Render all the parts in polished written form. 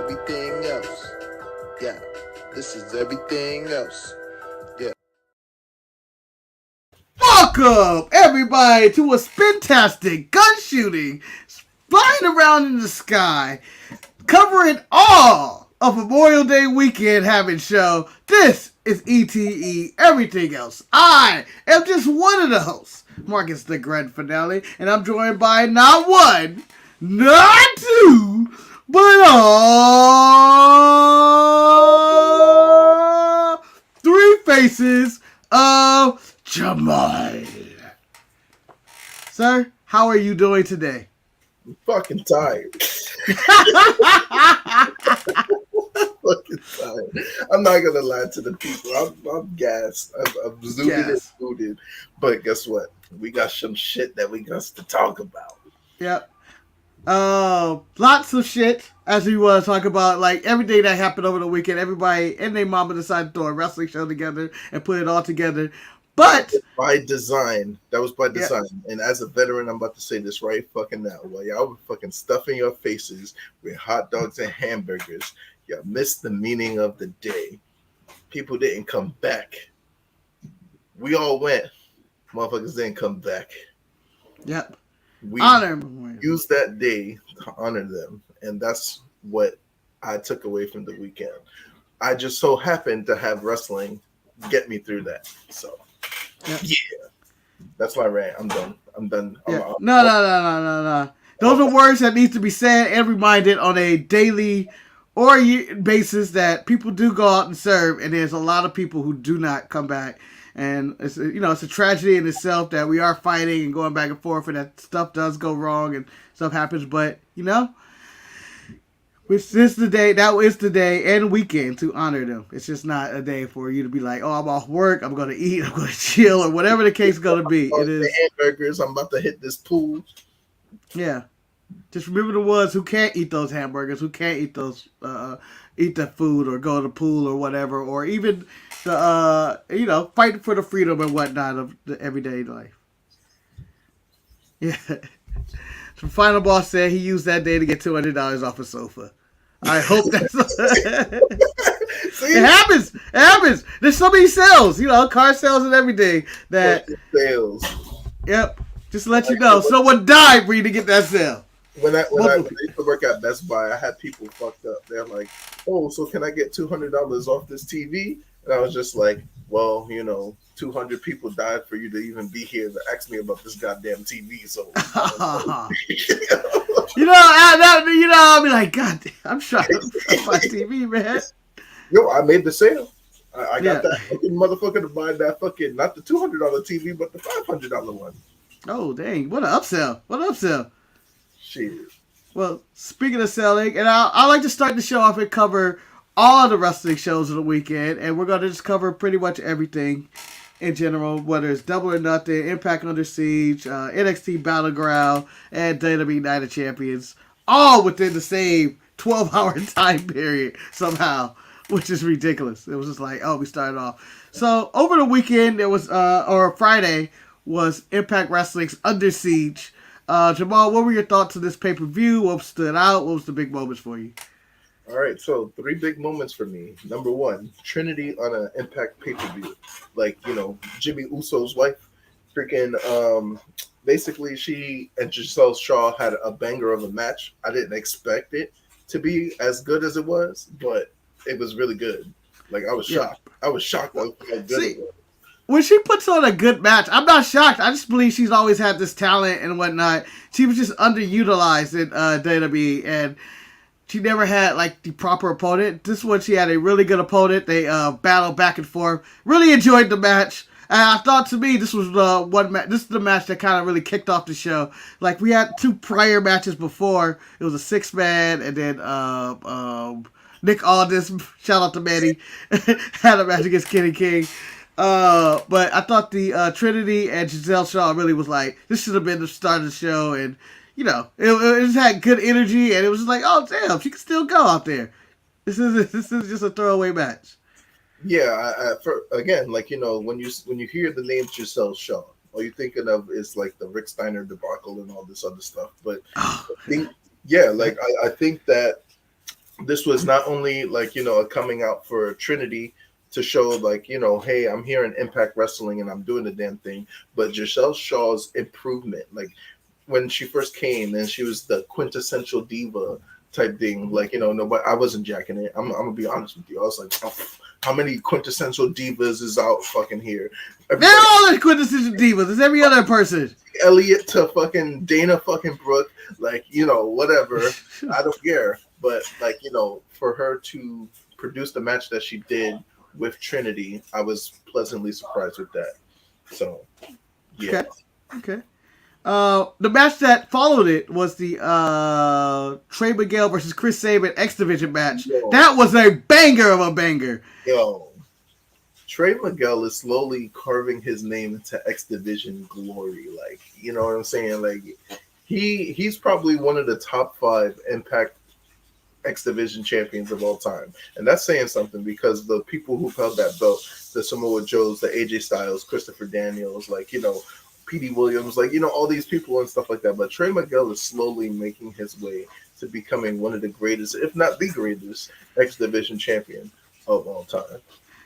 everything else. Yeah, this is everything else. Yeah. Welcome, everybody, to a spintastic gun shooting, flying around in the sky, covering all of Memorial Day weekend having show. This is ETE Everything Else. I am just one of the hosts, Marcus the Grand Finale, and I'm joined by not one, not two, but all three faces of Jamal. Sir, how are you doing today? I'm fucking tired. Fucking tired. I'm not gonna lie to the people. I'm gassed. I'm zooted and booted. But guess what? We got some shit that we got to talk about. Yep. Lots of shit as we want to talk about, like everything that happened over the weekend. Everybody and their mama decided to throw a wrestling show together and put it all together. But by design, that was by design. Yeah. And as a veteran, I'm about to say this right fucking now. While y'all were fucking stuffing your faces with hot dogs and hamburgers, y'all missed the meaning of the day. People didn't come back. We all went. Motherfuckers didn't come back. Yep. We used that day to honor them. And that's what I took away from the weekend. I just so happened to have wrestling get me through that. So, yeah. That's my rant. I'm done. Yeah. No. Those are words that need to be said and reminded on a daily or basis that people do go out and serve, and there's a lot of people who do not come back. And it's a tragedy in itself that we are fighting and going back and forth, and that stuff does go wrong and stuff happens. But which is the day, that is the day and weekend to honor them. It's just not a day for you to be like, oh, I'm off work, I'm going to eat, I'm going to chill, or whatever the case is going to be. It is hamburgers. I'm about to hit this pool. Yeah. Just remember the ones who can't eat those hamburgers, who can't eat those, eat the food or go to the pool or whatever, or even the, fighting for the freedom and whatnot of the everyday life. Yeah. The final boss said he used that day to get $200 off a sofa. I hope that's. It happens. It happens. There's so many sales, car sales and everything that. Sales. Yep. Just to let you know, someone died for you to get that sale. When I used to work at Best Buy, I had people fucked up. They're like, "Oh, so can I get $200 off this TV?" And I was just like, "Well, 200 people died for you to even be here to ask me about this goddamn TV." So, I'll be like, God, I'm trying to buy TV, man. Yo, I made the sale. I got that fucking motherfucker to buy that fucking, not the $200 TV, but the $500 one. Oh, dang. What an upsell. Shit. Well, speaking of selling, and I like to start the show off and cover all the wrestling shows of the weekend, and we're going to just cover pretty much everything in general, whether it's Double or Nothing, Impact Under Siege, NXT Battleground, and WWE Night of Champions, all within the same 12-hour time period somehow, which is ridiculous. It was just like, we started off. So, over the weekend, there was, or Friday, was Impact Wrestling's Under Siege. Jamal, what were your thoughts of this pay-per-view? What stood out? What was the big moments for you? All right, so 3 big moments for me. Number 1, Trinity on an Impact pay-per-view. Like, Jimmy Uso's wife. Freaking, basically, she and Giselle Shaw had a banger of a match. I didn't expect it to be as good as it was, but it was really good. Like, I was shocked. I was shocked how good it was. When she puts on a good match, I'm not shocked. I just believe she's always had this talent and whatnot. She was just underutilized in WWE, and she never had the proper opponent. This one, she had a really good opponent. They battled back and forth. Really enjoyed the match. And I thought, to me, this was this is the match that kind of really kicked off the show. Like, we had 2 prior matches before. It was a 6-man, and then Nick Aldis, shout out to Manny, had a match against Kenny King. But I thought the Trinity and Giselle Shaw really was like, this should have been the start of the show, and it just had good energy, and it was just like, oh damn, she can still go out there. This is just a throwaway match. Yeah, again, when you hear the name Giselle Shaw, all you're thinking of is like the Rick Steiner debacle and all this other stuff. But I think that this was not only like, a coming out for Trinity to show like, hey, I'm here in Impact Wrestling and I'm doing the damn thing, but Giselle Shaw's improvement, like when she first came and she was the quintessential diva type thing, like, nobody, I wasn't jacking it. I'm gonna be honest with you. I was like, oh, how many quintessential divas is out fucking here? They're all the quintessential divas. It's every other person. Elliot to fucking Dana fucking Brooke, like, whatever. I don't care. But like, for her to produce the match that she did with Trinity, I was pleasantly surprised with that. So, yeah. Okay. The match that followed it was the Trey Miguel versus Chris Sabin X Division match. Yo. That was a banger of a banger. Yo, Trey Miguel is slowly carving his name into X Division glory. Like, you know what I'm saying? Like, he's probably one of the top 5 Impact X Division champions of all time, and that's saying something because the people who held that belt, the Samoa Joes, the AJ Styles, Christopher Daniels, like, Petey Williams, like, all these people and stuff like that. But Trey Miguel is slowly making his way to becoming one of the greatest, if not the greatest, X Division champion of all time.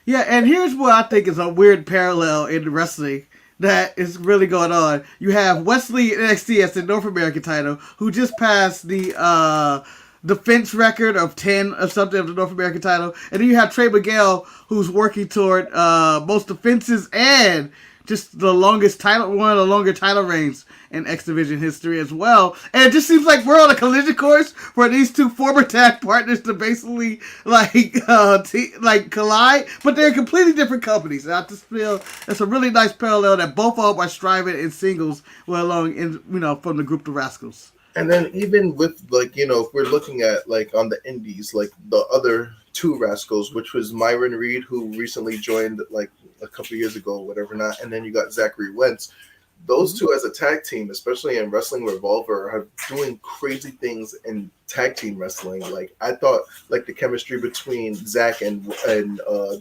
Yeah, and here's what I think is a weird parallel in wrestling that is really going on. You have Wesley in NXT as the North American title, who just passed the defense record of 10 or something of the North American title. And then you have Trey Miguel, who's working toward most defenses and just the longest title, one of the longer title reigns in X Division history as well. And it just seems like we're on a collision course for these two former tag partners to basically like collide, but they're completely different companies. And I just feel it's a really nice parallel that both of them are striving in singles, well along in from the group The Rascals. And then even with like, if we're looking at like on the indies, like the other 2 Rascals, which was Myron Reed, who recently joined like a couple years ago, whatever not, and then you got Zachary Wentz. Those 2 as a tag team, especially in Wrestling Revolver, are doing crazy things in tag team wrestling. Like I thought, like the chemistry between Zach and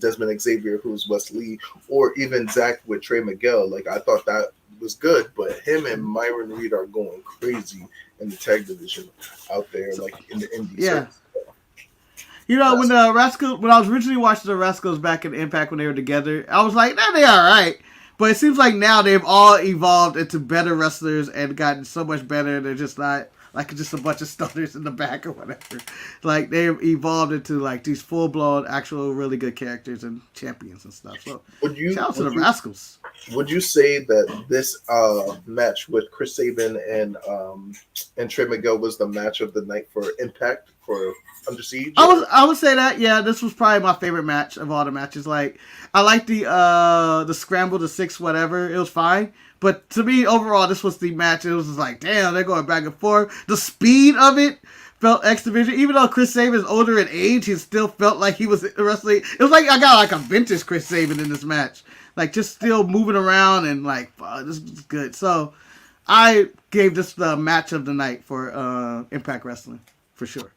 Desmond Xavier, who's Wes Lee, or even Zach with Trey Miguel, like I thought that was good. But him and Myron Reed are going crazy in the tag division out there, like in the indies. Yeah. When the Rascals, when I was originally watching the Rascals back in Impact when they were together, I was like, nah, they all right. But it seems like now they've all evolved into better wrestlers and gotten so much better. They're just not like just a bunch of stoners in the back or whatever. Like they've evolved into like these full blown, actual, really good characters and champions and stuff. So shout out to the Rascals. Would you say that this match with Chris Sabin and Trey Miguel was the match of the night for Impact for Under Siege? I would say that, yeah, this was probably my favorite match of all the matches. Like I like the scramble, the 6 whatever, it was fine. But to me, overall, this was the match. It was just like, damn, they're going back and forth. The speed of it felt X Division. Even though Chris Sabin is older in age, he still felt like he was wrestling. It was like I got like a vintage Chris Sabin in this match. Like just still moving around and like, this is good. So I gave this the match of the night for Impact Wrestling for sure.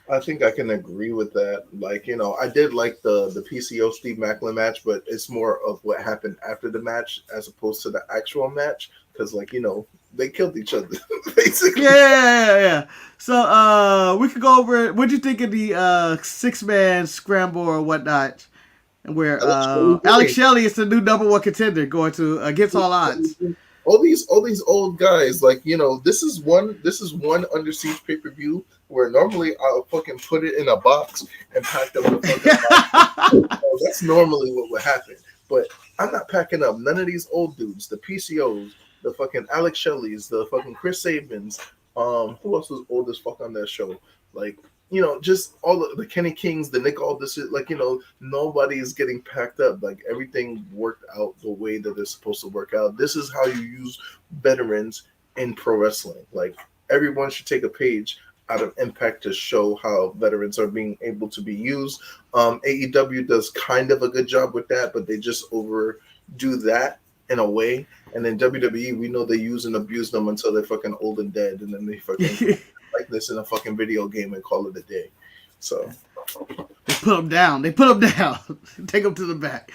I think I can agree with that. Like, I did like the PCO Steve Macklin match, but it's more of what happened after the match as opposed to the actual match. Because, like, they killed each other, basically. Yeah. So, we could go over, what'd you think of the 6-man scramble or whatnot? Where Alex Shelley is the new #1 contender going to against all odds. All these old guys, like, this is one Under Siege pay-per-view where normally I'll fucking put it in a box and pack them in a fucking box. That's normally what would happen. But I'm not packing up none of these old dudes, the PCOs, the fucking Alex Shelley's, the fucking Chris Sabins. Who else was old as fuck on that show? Like, just all of the Kenny Kings, the Nick Aldis, like, nobody's getting packed up. Like, everything worked out the way that it's supposed to work out. This is how you use veterans in pro wrestling. Like, everyone should take a page out of Impact to show how veterans are being able to be used. AEW does kind of a good job with that, but they just overdo that in a way. And then WWE, we know they use and abuse them until they're fucking old and dead, and then they fucking like this in a fucking video game and call it a day. So they put them down. Take them to the back.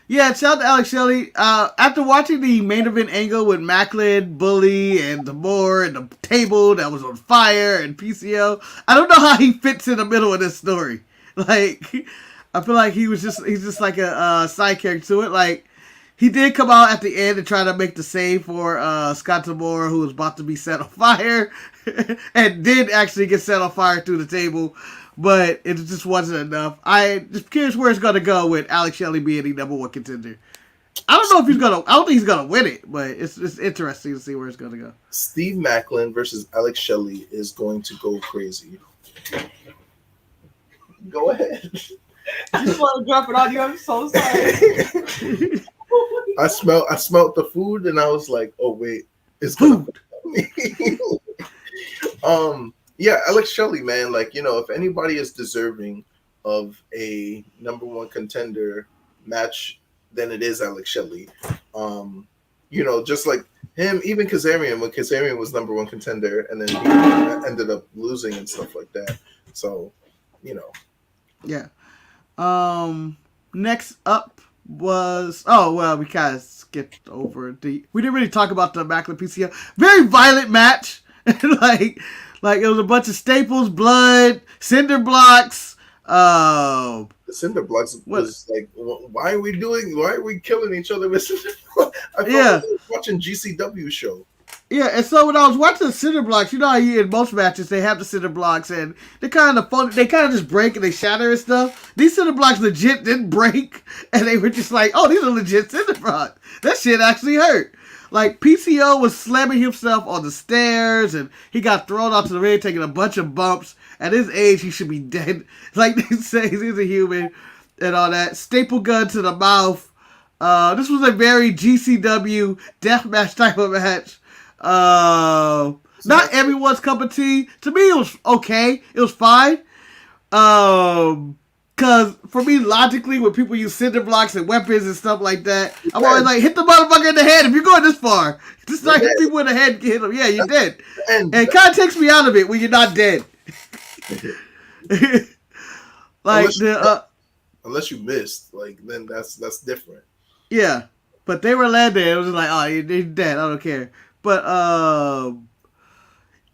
Yeah, shout out to Alex Shelley. After watching the main event angle with Macklin, Bully, and the Moore, and the table that was on fire, and PCO, I don't know how he fits in the middle of this story. Like, I feel like he's just like a side character to it. Like, he did come out at the end and try to make the save for Scott Moore, who was about to be set on fire, and did actually get set on fire through the table. But it just wasn't enough. I just curious where it's gonna go with Alex Shelley being the number one contender. I don't know if he's gonna. I don't think he's gonna win it, but it's interesting to see where it's gonna go. Steve Macklin versus Alex Shelley is going to go crazy. Go ahead. I just want to drop it on you. I'm so sorry. I smelled the food and I was like, oh wait, it's gonna yeah, Alex Shelley, man, like, you know, if anybody is deserving of a number one contender match, then it is Alex Shelley. You know, just like him, even Kazarian, when Kazarian was number one contender and then he ended up losing and stuff like that. So, you know. Yeah. Next up was we kind of skipped over we didn't really talk about the Macklin PCO. Very violent match. like it was a bunch of staples, blood, cinder blocks. The cinder blocks was like, why are we killing each other with cinder blocks? I thought I was watching GCW show. Yeah, and so when I was watching the cinder blocks, you know how in most matches they have the cinder blocks and they're kind of fun. They kind of just break and they shatter and stuff. These cinder blocks legit didn't break, and they were just like, "Oh, these are legit cinder blocks. That shit actually hurt." Like PCO was slamming himself on the stairs, and he got thrown onto the ring, taking a bunch of bumps. At his age, he should be dead. Like they say, he's a human and all that. Staple gun to the mouth. This was a very GCW deathmatch type of match. Not everyone's cup of tea. To me, it was okay. It was fine. Cause for me, logically, when people use cinder blocks and weapons and stuff like that, I'm always like, hit the motherfucker in the head if you're going this far. Just like hit people in the head, hit them. Yeah, you're dead. And it kind of takes me out of it when you're not dead. Like unless you missed, like then that's different. Yeah, but they were landing. It was just like, oh, you're dead. I don't care. But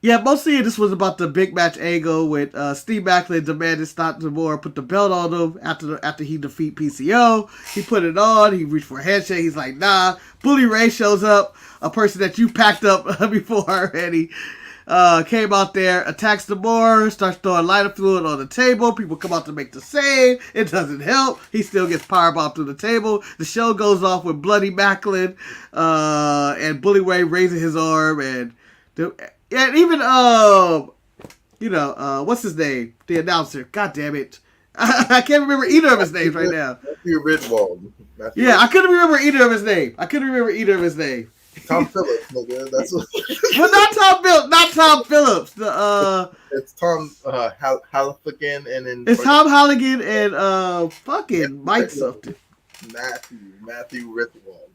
yeah, mostly this was about the big match angle with Steve Macklin demanded Scott Moore put the belt on him after he defeat PCO. He put it on. He reached for a handshake. He's like, nah. Bully Ray shows up, a person that you packed up before already. Came out there, attacks the Moore, starts throwing lighter fluid on the table. People come out to make the save. It doesn't help. He still gets powerbombed through the table. The show goes off with Bloody Macklin and Bully Ray raising his arm and even what's his name? The announcer. God damn it. I can't remember either of his names right now. Matthew Ridwald. I couldn't remember either of his name. Tom Phillips, nigga. That's what... Well, not Tom Phillips. It's Tom Halligan and then it's Tom Halligan and fucking Mike something. Matthew Ridwald.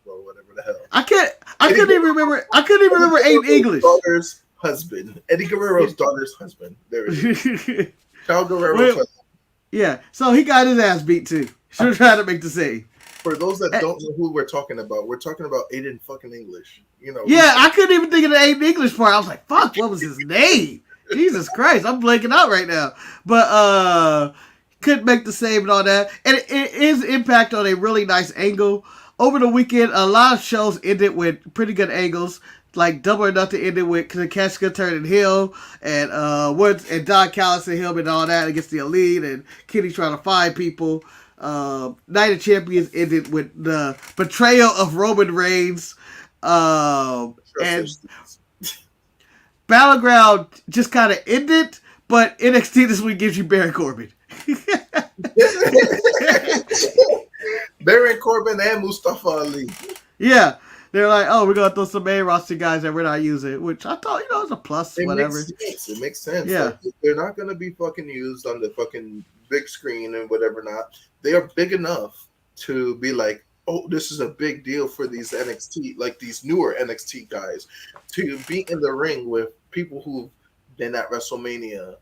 Or whatever the hell. I couldn't even remember Aiden English. Daughter's husband. Eddie Guerrero's daughter's husband. There it is. Charles Guerrero's husband. Yeah, so he got his ass beat too. Should have tried to make the save. For those that don't know who we're talking about Aiden fucking English. You know. Yeah, I couldn't even think of the Aiden English part. I was like, fuck, what was his name? Jesus Christ, I'm blanking out right now. But couldn't make the save and all that. And it is Impact on a really nice angle. Over the weekend, a lot of shows ended with pretty good angles. Like Double or Nothing ended with Takeshita turning heel and Woods and Don Callis and him and all that against the Elite and Kenny trying to find people. Night of Champions ended with the betrayal of Roman Reigns. And Battleground just kind of ended, but NXT this week gives you Baron Corbin. Baron Corbin and Mustafa Ali. Yeah. They're like, oh, we're going to throw some main roster guys that we're not using, which I thought, is a plus, whatever. It makes sense. Yeah. Like, they're not going to be fucking used on the fucking big screen and whatever not. They are big enough to be like, oh, this is a big deal for these NXT, like these newer NXT guys, to be in the ring with people who've been at WrestleMania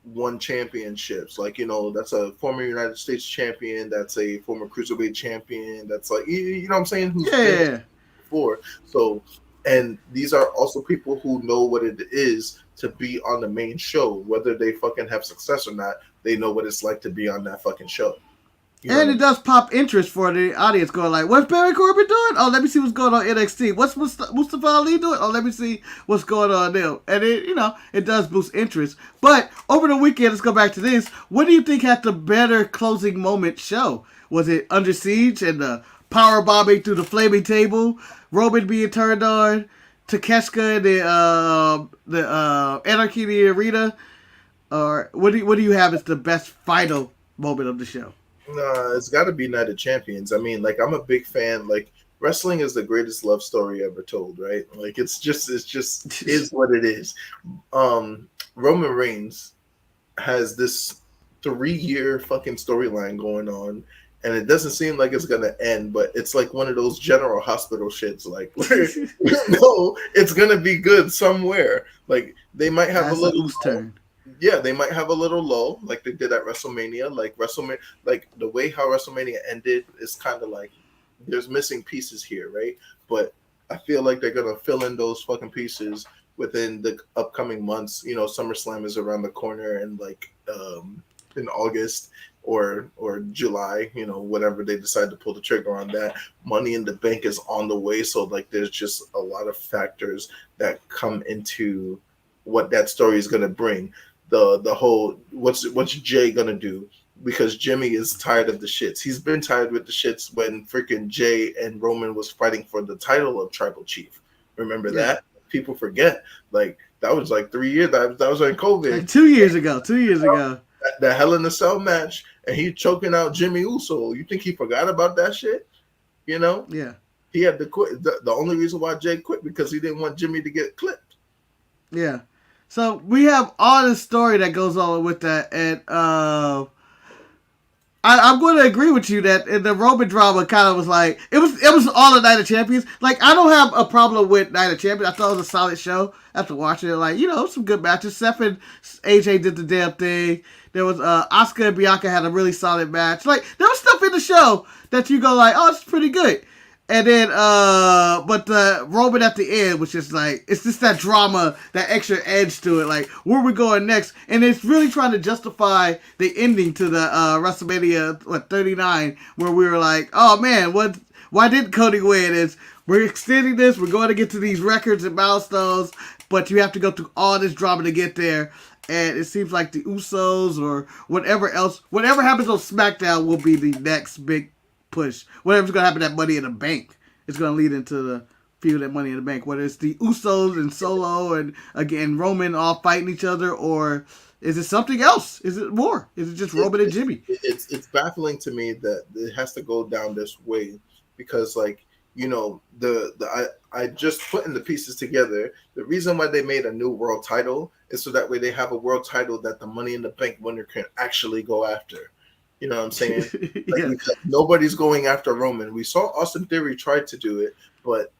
won championships. Like, you know, that's a former United States champion. That's a former cruiserweight champion. That's like, you know what I'm saying? Who's been Yeah. before. So, and these are also people who know what it is to be on the main show, whether they fucking have success or not. They know what it's like to be on that fucking show. You know what And I it mean? does pop interest for the audience, going like, "What's Baron Corbin doing? Oh, let me see what's going on NXT. What's Mustafa Ali doing? Oh, let me see what's going on there." And it, you know, it does boost interest. But over the weekend, let's go back to this. What do you think had the better closing moment show? Was it Under Siege and the power bombing through the flaming table, Roman being turned on, Takeshka and the Anarchy in the Arena, or what do you have as the best final moment of the show? Nah, it's got to be Night of Champions. I mean, like, I'm a big fan. Like, wrestling is the greatest love story ever told, right? Like, it's just is what it is. Roman Reigns has this 3 year fucking storyline going on, and it doesn't seem like it's gonna end. But it's like one of those General Hospital shits, like where you know it's gonna be good somewhere. Like they might have That's a little U's turn. yeah, they might have a little lull, like they did at WrestleMania. Like WrestleMania, like the way how WrestleMania ended is kind of like there's missing pieces here, right? But I feel like they're gonna fill in those fucking pieces within the upcoming months. You know, SummerSlam is around the corner, and like in August or July, you know, whatever they decide to pull the trigger on that. Money in the Bank is on the way, so like there's just a lot of factors that come into what that story is gonna bring the whole what's Jay gonna do, because Jimmy is tired of the shits. He's been tired with the shits when freaking Jay and Roman was fighting for the title of Tribal Chief. Remember that? People forget. Like that was like 3 years. That was like COVID. Like 2 years ago. 2 years ago. The Hell in a Cell match, and he choking out Jimmy Uso. You think he forgot about that shit? You know? Yeah. He had to quit. The only reason why Jay quit because he didn't want Jimmy to get clipped. Yeah. So we have all this story that goes on with that, and I'm going to agree with you that the Roman drama kind of was like it was all a Night of Champions. Like I don't have a problem with Night of Champions. I thought it was a solid show after watching it. Like, you know, some good matches. Seth and AJ did the damn thing. There was Asuka and Bianca had a really solid match. Like there was stuff in the show that you go like, oh, it's pretty good. And then, but the Roman at the end was just like, it's just that drama, that extra edge to it. Like, where are we going next? And it's really trying to justify the ending to the WrestleMania 39, where we were like, oh man, why didn't Cody win? We're extending this, we're going to get to these records and milestones, but you have to go through all this drama to get there. And it seems like the Usos or whatever else, whatever happens on SmackDown will be the next big push. Whatever's going to happen at Money in the Bank is going to lead into the feud at Money in the Bank. Whether it's the Usos and Solo and again Roman all fighting each other, or is it something else? Is it more? Is it just Roman and Jimmy? It's baffling to me that it has to go down this way because, like, you know, I just putting the pieces together. The reason why they made a new world title is so that way they have a world title that the Money in the Bank winner can actually go after. You know what I'm saying? Like, Yeah. nobody's going after Roman. We saw Austin Theory try to do it, but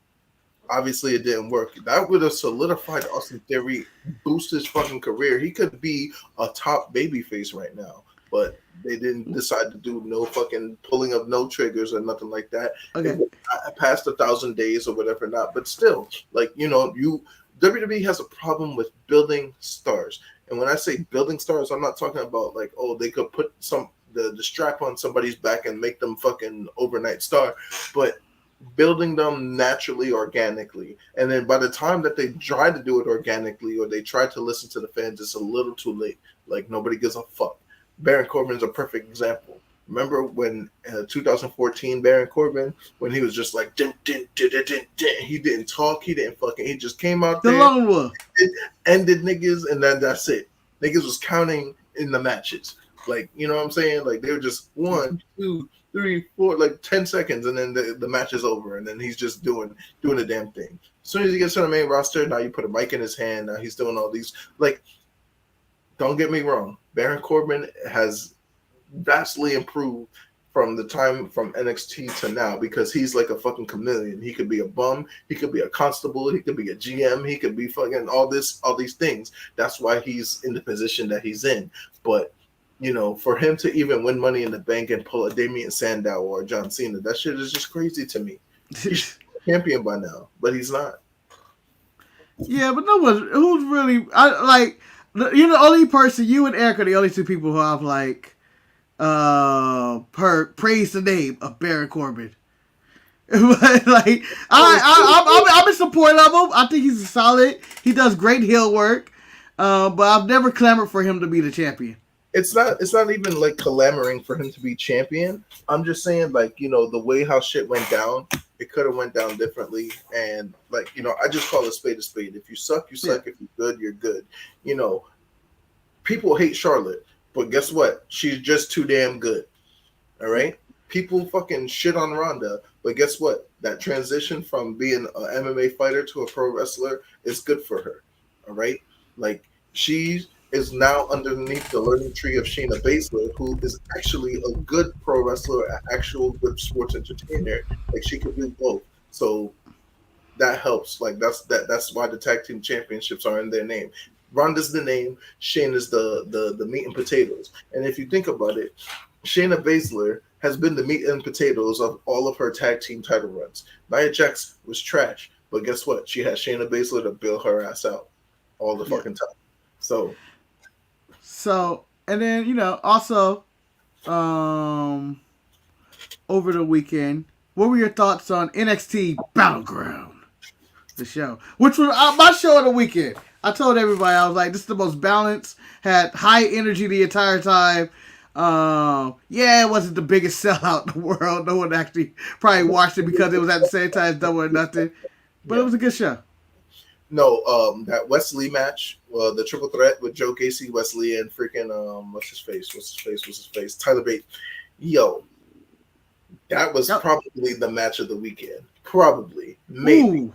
obviously it didn't work. That would have solidified Austin Theory, boost his fucking career. He could be a top babyface right now, but they didn't decide to do no fucking pulling of no triggers or nothing like that. Okay. Past 1,000 days or whatever not, but still, like, you know, WWE has a problem with building stars. And when I say building stars, I'm not talking about like, oh, they could put the strap on somebody's back and make them fucking overnight star, but building them naturally, organically. And then by the time that they try to do it organically or they try to listen to the fans, it's a little too late. Like nobody gives a fuck. Baron Corbin's a perfect example. Remember when 2014 Baron Corbin, when he was just like, din, din, din, din, din, din. He didn't talk, he just came out The there, Lone Wolf. ended niggas, and then that's it. Niggas was counting in the matches. Like, you know what I'm saying? Like, they were just 1, 2, 3, 4, like 10 seconds, and then the match is over, and then he's just doing the damn thing. As soon as he gets on the main roster, now you put a mic in his hand, now he's doing all these. Like, don't get me wrong, Baron Corbin has vastly improved from the time from NXT to now, because he's like a fucking chameleon. He could be a bum, he could be a constable, he could be a GM, he could be fucking all these things. That's why he's in the position that he's in. But for him to even win Money in the Bank and pull a Damian Sandow or John Cena, that shit is just crazy to me. He's champion by now, but he's not. Yeah, but no one who's really you're the only person. You and Eric are the only two people who have praise the name of Baron Corbin. But I'm in support of him. I think he's solid. He does great heel work. But I've never clamored for him to be the champion. It's not even like clamoring for him to be champion. I'm just saying, the way how shit went down, it could have went down differently. And I just call a spade a spade. If you suck, you suck. Yeah. If you're good, you're good. People hate Charlotte. But guess what? She's just too damn good. All right? People fucking shit on Ronda. But guess what? That transition from being an MMA fighter to a pro wrestler is good for her. All right? She is now underneath the learning tree of Shayna Baszler, who is actually a good pro wrestler, an actual good sports entertainer. She could do both. So that helps. That's why the tag team championships are in their name. Ronda's the name, Shayna's the meat and potatoes. And if you think about it, Shayna Baszler has been the meat and potatoes of all of her tag team title runs. Nia Jax was trash, but guess what? She had Shayna Baszler to bail her ass out all the fucking time. So, and then, also, over the weekend, what were your thoughts on NXT Battleground, the show, which was my show of the weekend? I told everybody, I was like, this is the most balanced, had high energy the entire time. It wasn't the biggest sellout in the world. No one actually probably watched it because it was at the same time as Double or Nothing. But it was a good show. No, that Wesley match, the triple threat with Joe Gacy, Wesley, and freaking what's his face? Tyler Bate. Yo, that was probably the match of the weekend. Probably, maybe.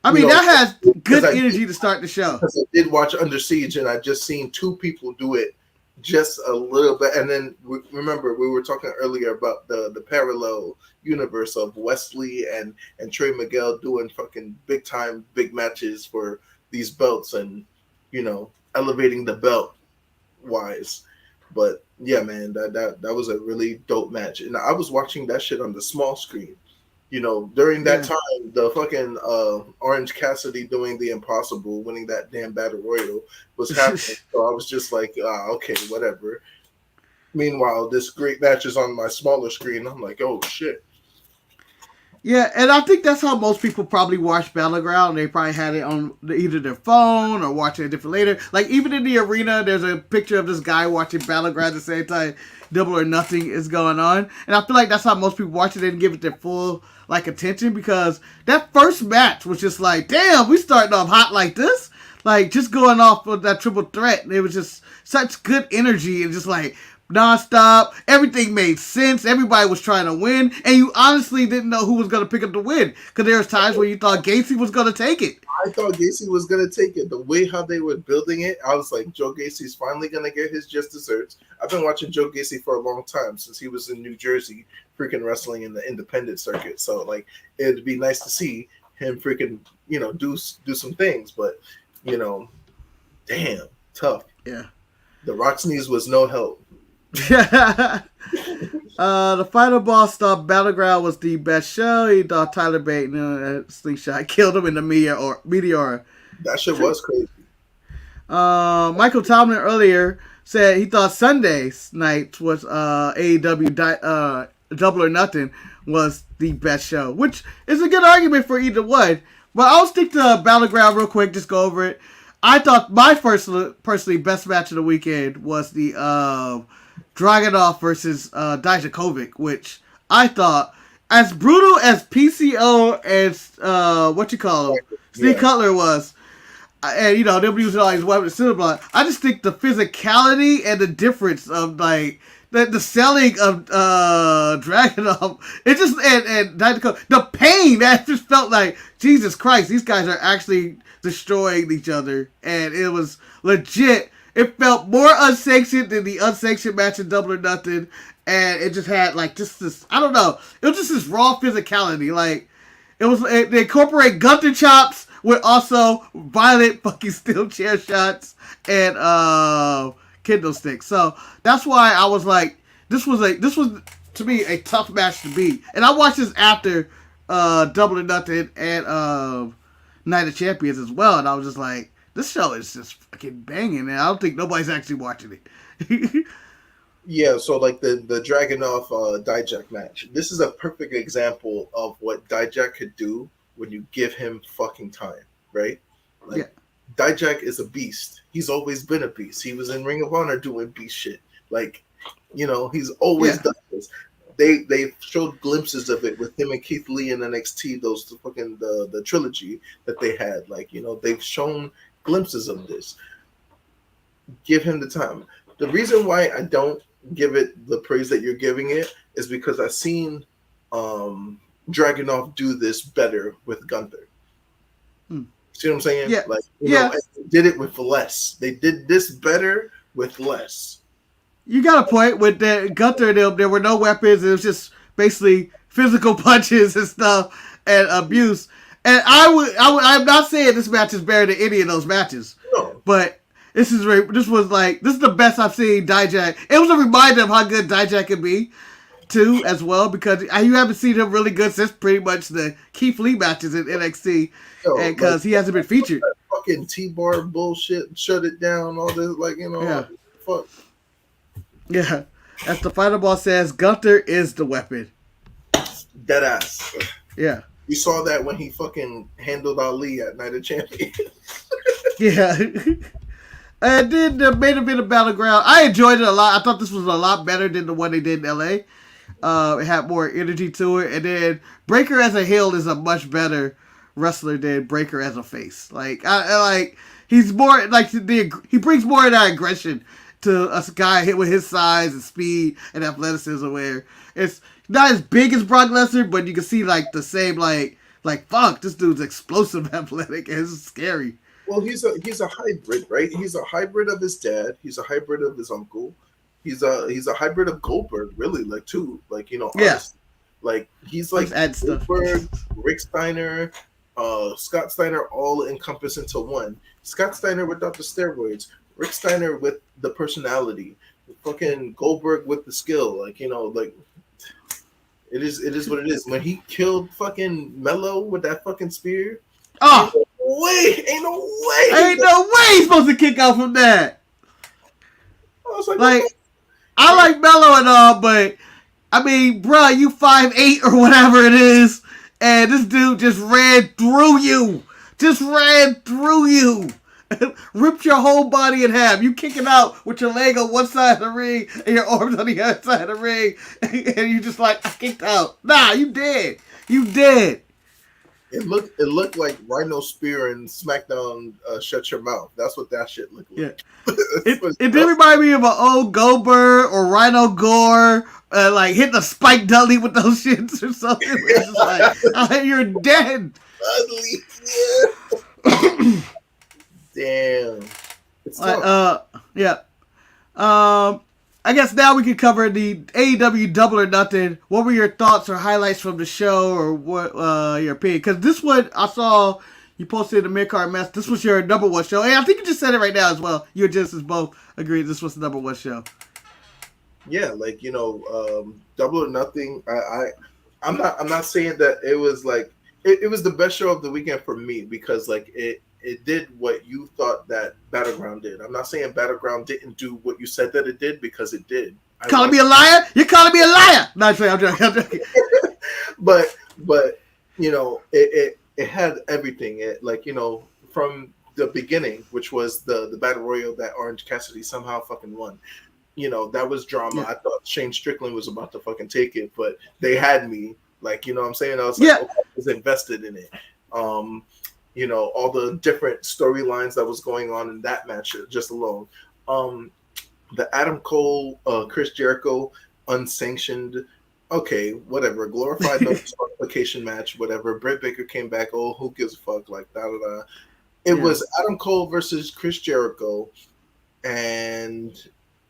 I mean, that has good energy to start the show. Because I did watch Under Siege, and I just seen two people do it just a little bit. And then remember, we were talking earlier about the parallel universe of Wesley and Trey Miguel doing fucking big matches for these belts and, elevating the belt wise. But yeah, man, that was a really dope match. And I was watching that shit on the small screen. During that time, the fucking Orange Cassidy doing the impossible, winning that damn Battle Royal was happening. So I was just like, okay, whatever. Meanwhile, this great match is on my smaller screen. I'm like, oh, shit. Yeah, and I think that's how most people probably watch Battleground. They probably had it on either their phone or watching it different later. Even in the arena, there's a picture of this guy watching Battleground at the same time Double or Nothing is going on. And I feel like that's how most people watch it. They didn't give it their full attention, because that first match was just damn, we starting off hot like this. Just going off with that triple threat. It was just such good energy and just nonstop. Everything made sense. Everybody was trying to win, and you honestly didn't know who was going to pick up the win, because there was times where you thought Gacy was going to take it. I thought Gacy was going to take it. The way how they were building it, I was like, Joe Gacy's finally going to get his just desserts. I've been watching Joe Gacy for a long time, since he was in New Jersey freaking wrestling in the independent circuit. So it'd be nice to see him freaking do some things. But damn tough. Yeah, the Rock's knees was no help. The final boss thought Battleground was the best show. He thought Tyler Bate slingshot killed him in the Meteor. That shit was crazy. Michael Tomlin earlier said he thought Sunday's night was AEW Double or Nothing was the best show, which is a good argument for either one. But I'll stick to Battleground real quick, just go over it. I thought my personally best match of the weekend was the Dragunov versus Dijakovic, which I thought, as brutal as PCO and Steve Cutler was, and they'll be using all these weapons, I just think the physicality and the difference of the selling of Dragunov, it just and Dijakovic, the pain that just felt like, Jesus Christ, these guys are actually destroying each other, and it was legit. it felt more unsanctioned than the unsanctioned match in Double or Nothing, and it just had like just this. I don't know. It was just this raw physicality. Like they incorporate Gunther chops with also violent fucking steel chair shots and kendo sticks. So that's why I was like, this was to me a tough match to beat. And I watched this after Double or Nothing and Night of Champions as well, and I was just like, this show is just fucking banging, and I don't think nobody's actually watching it. Yeah, so like the Dragunov Dijak match. This is a perfect example of what Dijak could do when you give him fucking time, right? Like, yeah. Dijak is a beast. He's always been a beast. He was in Ring of Honor doing beast shit. Like, you know, he's always done this. They showed glimpses of it with him and Keith Lee in NXT, those fucking the trilogy that they had. Like, you know, they've shown glimpses of this. Give him the time. The reason why I don't give it the praise that you're giving it is because I've seen Dragunov do this better with Gunther. See what I'm saying? Yeah. Like, you know, they did it with less. They did this better with less. You got a point with the Gunther. There were no weapons. It was just basically physical punches and stuff and abuse. And I'm not saying this match is better than any of those matches. No. But this is the best I've seen Dijak. It was a reminder of how good Dijak can be, too, as well, because you haven't seen him really good since pretty much the Keith Lee matches in NXT, because he hasn't been featured. Fucking T-bar bullshit, shut it down, all this, like, you know, fuck. Yeah, as the final boss says, Gunther is the weapon. Dead ass. Yeah. We saw that when he fucking handled Ali at Night of Champions. Yeah. And then the main event of Battleground, I enjoyed it a lot. I thought this was a lot better than the one they did in LA. It had more energy to it. And then Breaker as a heel is a much better wrestler than Breaker as a face. Like, he's more like he brings more of that aggression to a guy hit with his size and speed and athleticism, where it's not as big as Brock Lesnar, but you can see like the same like fuck, this dude's explosive, athletic, and it's scary. Well, he's a hybrid, right? He's a hybrid of his dad. He's a hybrid of his uncle. He's a hybrid of Goldberg, really, like too, like, you know, honestly. Like he's like Goldberg, Rick Steiner, Scott Steiner, all encompassed into one. Scott Steiner without the steroids. Rick Steiner with the personality, fucking Goldberg with the skill, like, you know, like it is what it is. When he killed fucking Mello with that fucking spear, ain't no way he's supposed to kick out from that. I was like I like Mello and all, but I mean, bro, you 5'8" or whatever it is, and this dude just ran through you. Ripped your whole body in half. You kicking out with your leg on one side of the ring and your arms on the other side of the ring, and you just like, I kicked out. Nah, you dead. It looked like Rhino Spear and SmackDown Shut Your Mouth. That's what that shit looked like. Yeah. It did remind me of an old Goldberg or Rhino Gore, like hitting a Spike Dudley with those shits or something. It's just like, you're dead. Ugly. Yeah. Damn. It's yeah. I guess now we can cover the AEW Double or Nothing. What were your thoughts or highlights from the show, or what your opinion? Because this one, I saw you posted the mid-card mess. This was your number one show. And I think you just said it right now as well. You and Genesis both agreed this was the number one show. Yeah, like, you know, Double or Nothing. I'm not saying that it was like it was the best show of the weekend for me, because like it did what you thought that Battleground did. I'm not saying Battleground didn't do what you said that it did, because it did. Calling me a liar? You're calling me a liar? No, I'm joking. but you know, it had everything. It, like, you know, from the beginning, which was the battle royal that Orange Cassidy somehow fucking won. You know, that was drama. Yeah. I thought Shane Strickland was about to fucking take it, but they had me. Like, you know what I'm saying? I was like, okay, I was invested in it. You know, all the different storylines that was going on in that match just alone. The Adam Cole, Chris Jericho, unsanctioned, okay, whatever, glorified no disqualification match, whatever. Britt Baker came back, oh, who gives a fuck, like, da-da-da. It was Adam Cole versus Chris Jericho, and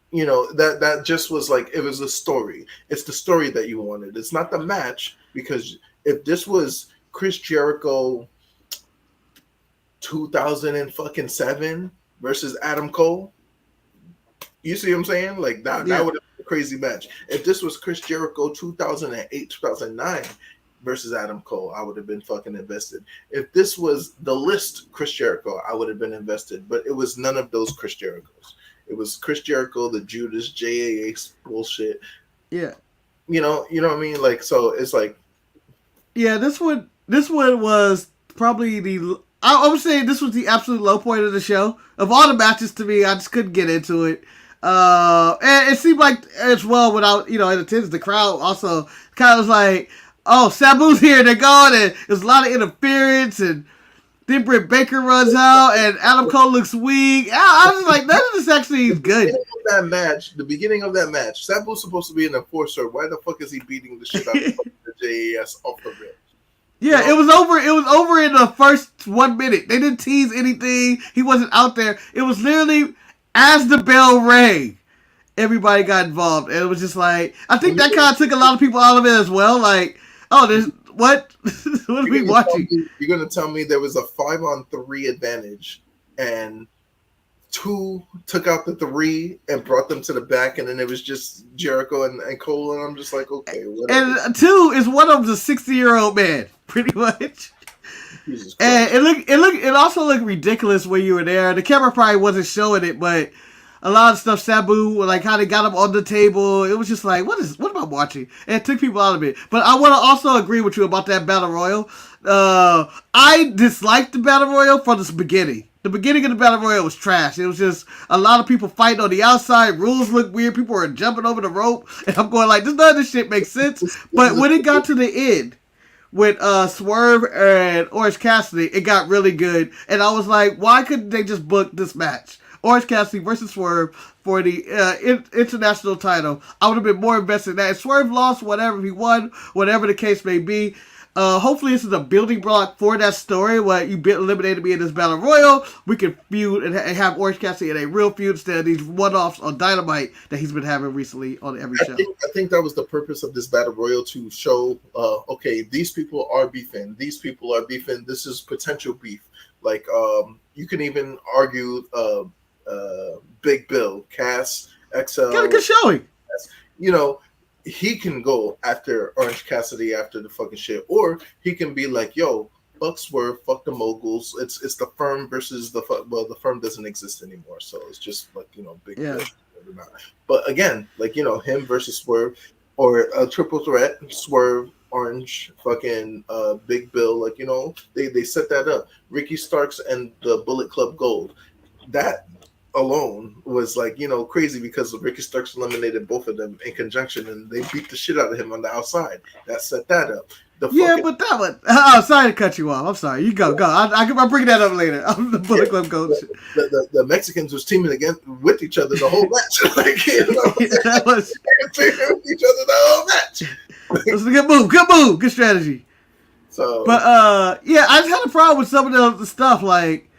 that just was like, it was a story. It's the story that you wanted. It's not the match, because if this was Chris Jericho 2007 versus Adam Cole, you see what I'm saying? Like that would have been a crazy match. If this was Chris Jericho 2008 2009 versus Adam Cole, I would have been fucking invested. If this was the list Chris Jericho, I would have been invested. But it was none of those Chris Jerichos. It was Chris Jericho, the Judas JAA bullshit. Yeah. You know what I mean? Like, so it's like, yeah, this one was probably I would say this was the absolute low point of the show. Of all the matches, to me, I just couldn't get into it. And it seemed like, as well, without, in attendance, the crowd also kind of was like, oh, Sabu's here, they're gone, and there's a lot of interference, and then Britt Baker runs out, and Adam Cole looks weak. I was just like, none of this actually is good. The beginning of that match, Sabu's supposed to be an enforcer. Why the fuck is he beating the shit out of the JAS off the rip? Yeah, it was over. It was over in the first 1 minute. They didn't tease anything. He wasn't out there. It was literally, as the bell rang, everybody got involved. And it was just like, I think that kind of took a lot of people out of it as well. Like, oh, there's what? What are we watching? You're going to tell me there was a 5-on-3 advantage, and 2 took out the 3 and brought them to the back, and then it was just Jericho and Cole, and I'm just like, okay, whatever. And 2 is one of them, 60-year-old man, pretty much. And it also looked ridiculous when you were there. The camera probably wasn't showing it, but a lot of stuff, Sabu, like how they got him on the table, it was just like, what am I watching? And it took people out of it. But I want to also agree with you about that Battle Royal. I disliked the Battle Royal from the beginning. The beginning of the Battle Royal was trash. It was just a lot of people fighting on the outside. Rules looked weird. People were jumping over the rope. And I'm going like, none of this shit makes sense. But when it got to the end, with Swerve and Orange Cassidy, it got really good. And I was like, why couldn't they just book this match? Orange Cassidy versus Swerve for the international title. I would have been more invested in that. If Swerve lost, whatever, he won, whatever the case may be. Hopefully this is a building block for that story where you eliminated me in this Battle Royal. We can feud and have Orange Cassidy in a real feud instead of these one-offs on Dynamite that he's been having recently on every show. I think that was the purpose of this Battle Royal, to show, okay, these people are beefing. These people are beefing. This is potential beef. Like, you can even argue Big Bill, Cass, XL. Got a good showing. He can go after Orange Cassidy after the fucking shit, or he can be like, yo, fuck Swerve, fuck the moguls. It's the firm versus the firm doesn't exist anymore, so it's just like, Big Bill. But again, like, him versus Swerve, or a triple threat, Swerve, Orange, fucking Big Bill, like, they set that up. Ricky Starks and the Bullet Club Gold. That alone was like, crazy, because Ricky Starks eliminated both of them in conjunction, and they beat the shit out of him on the outside. That set that up. But that one. Oh, sorry to cut you off. I'm sorry. You go. I'll bring that up later. The Bullet Club Gold. The Mexicans was teaming with each other the whole match. Like, that was with each other the whole match. It was a good move. Good move. Good strategy. So, but I just had a problem with some of the stuff. Like,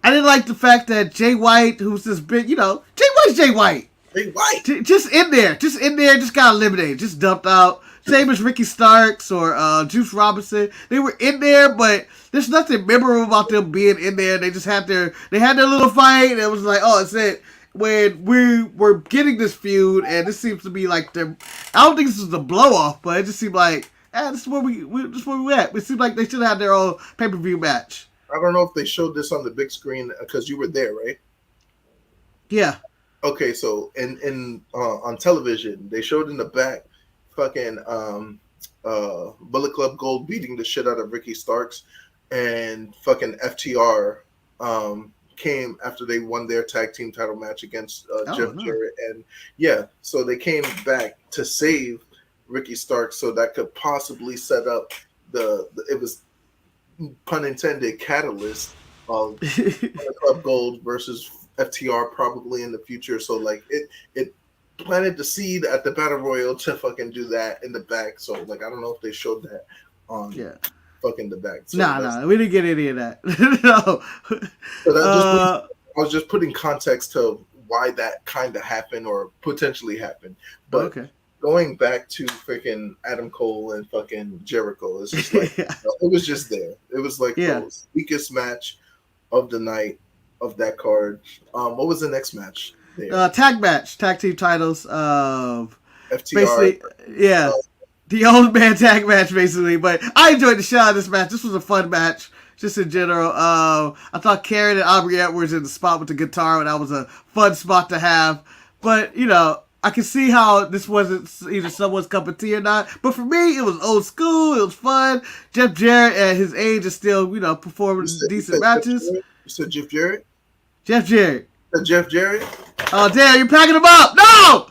I didn't like the fact that Jay White, who's this big, Jay White's Jay White. Jay White. Just in there, just got eliminated, just dumped out. Same as Ricky Starks or Juice Robinson. They were in there, but there's nothing memorable about them being in there. They just had their little fight, and it was like, oh, it's it. When we were getting this feud, and this seems to be like I don't think this is the blow off, but it just seemed like, this is where we at. It seemed like they should have had their own pay-per-view match. I don't know if they showed this on the big screen, because you were there, right? Yeah. Okay, so in on television, they showed in the back fucking Bullet Club Gold beating the shit out of Ricky Starks, and fucking FTR came after they won their tag team title match against Jeff Jarrett, and so they came back to save Ricky Starks, so that could possibly set up it was, pun intended, catalyst of Club Gold versus FTR probably in the future. So like it planted the seed at the Battle Royal to fucking do that in the back. So like, I don't know if they showed that on fucking the back. So nah, we didn't get any of that. No. So I was just putting context to why that kind of happened or potentially happened. But going back to freaking Adam Cole and fucking Jericho, it's just like it was just there. It was like the weakest match of the night of that card. What was the next match? Tag match, tag team titles of FTR. Basically, the old man tag match, basically. But I enjoyed the shit out of this match. This was a fun match, just in general. I thought Karen and Aubrey Edwards in the spot with the guitar, and that was a fun spot to have. But, you know, I can see how this wasn't either someone's cup of tea or not. But for me, it was old school. It was fun. Jeff Jarrett at his age is still, you know, performing decent matches. You said Jeff Jarrett? Jeff Jarrett. Jeff Jarrett? Oh, damn, you're packing him up. No!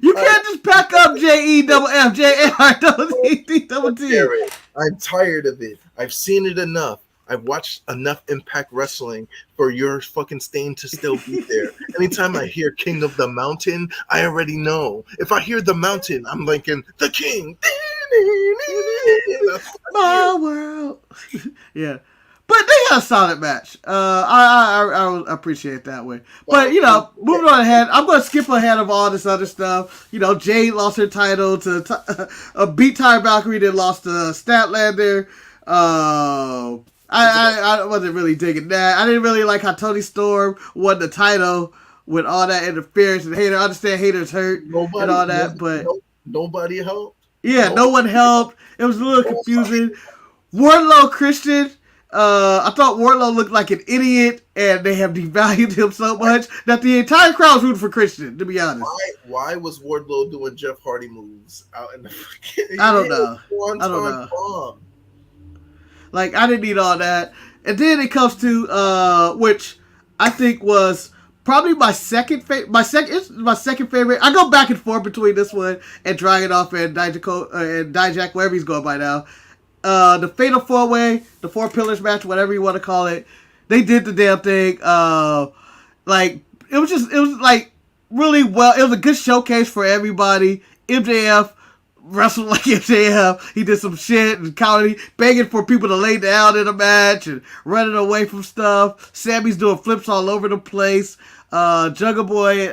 You can't just pack up JEFFJAREEDT. I'm tired of it. I've seen it enough. I've watched enough Impact Wrestling for your fucking stain to still be there. Anytime I hear King of the Mountain, I already know. If I hear the Mountain, I'm thinking the King. My world. Yeah. But they got a solid match. I appreciate that way. But, you know, moving on ahead, I'm going to skip ahead of all this other stuff. You know, Jade lost her title to beat Ty Valkyrie, then lost to Statlander. I wasn't really digging that. I didn't really like how Toni Storm won the title with all that interference and Hater. I understand Hater's hurt and all that, but nobody helped. Yeah, no one helped. It was a little confusing. Wardlow Christian. I thought Wardlow looked like an idiot, and they have devalued him so much that the entire crowd was rooting for Christian, to be honest. Why was Wardlow doing Jeff Hardy moves out in the freaking... I don't know. Bomb. Like, I didn't need all that. And then it comes to, which I think was probably my second favorite. My second favorite. I go back and forth between this one and Dragunov and Dijak, wherever he's going by now. The Fatal 4-Way, the Four Pillars match, whatever you want to call it, they did the damn thing. It was like really well. It was a good showcase for everybody. MJF wrestled like MJF. He did some shit and comedy, begging for people to lay down in a match and running away from stuff. Sammy's doing flips all over the place. Jungle Boy,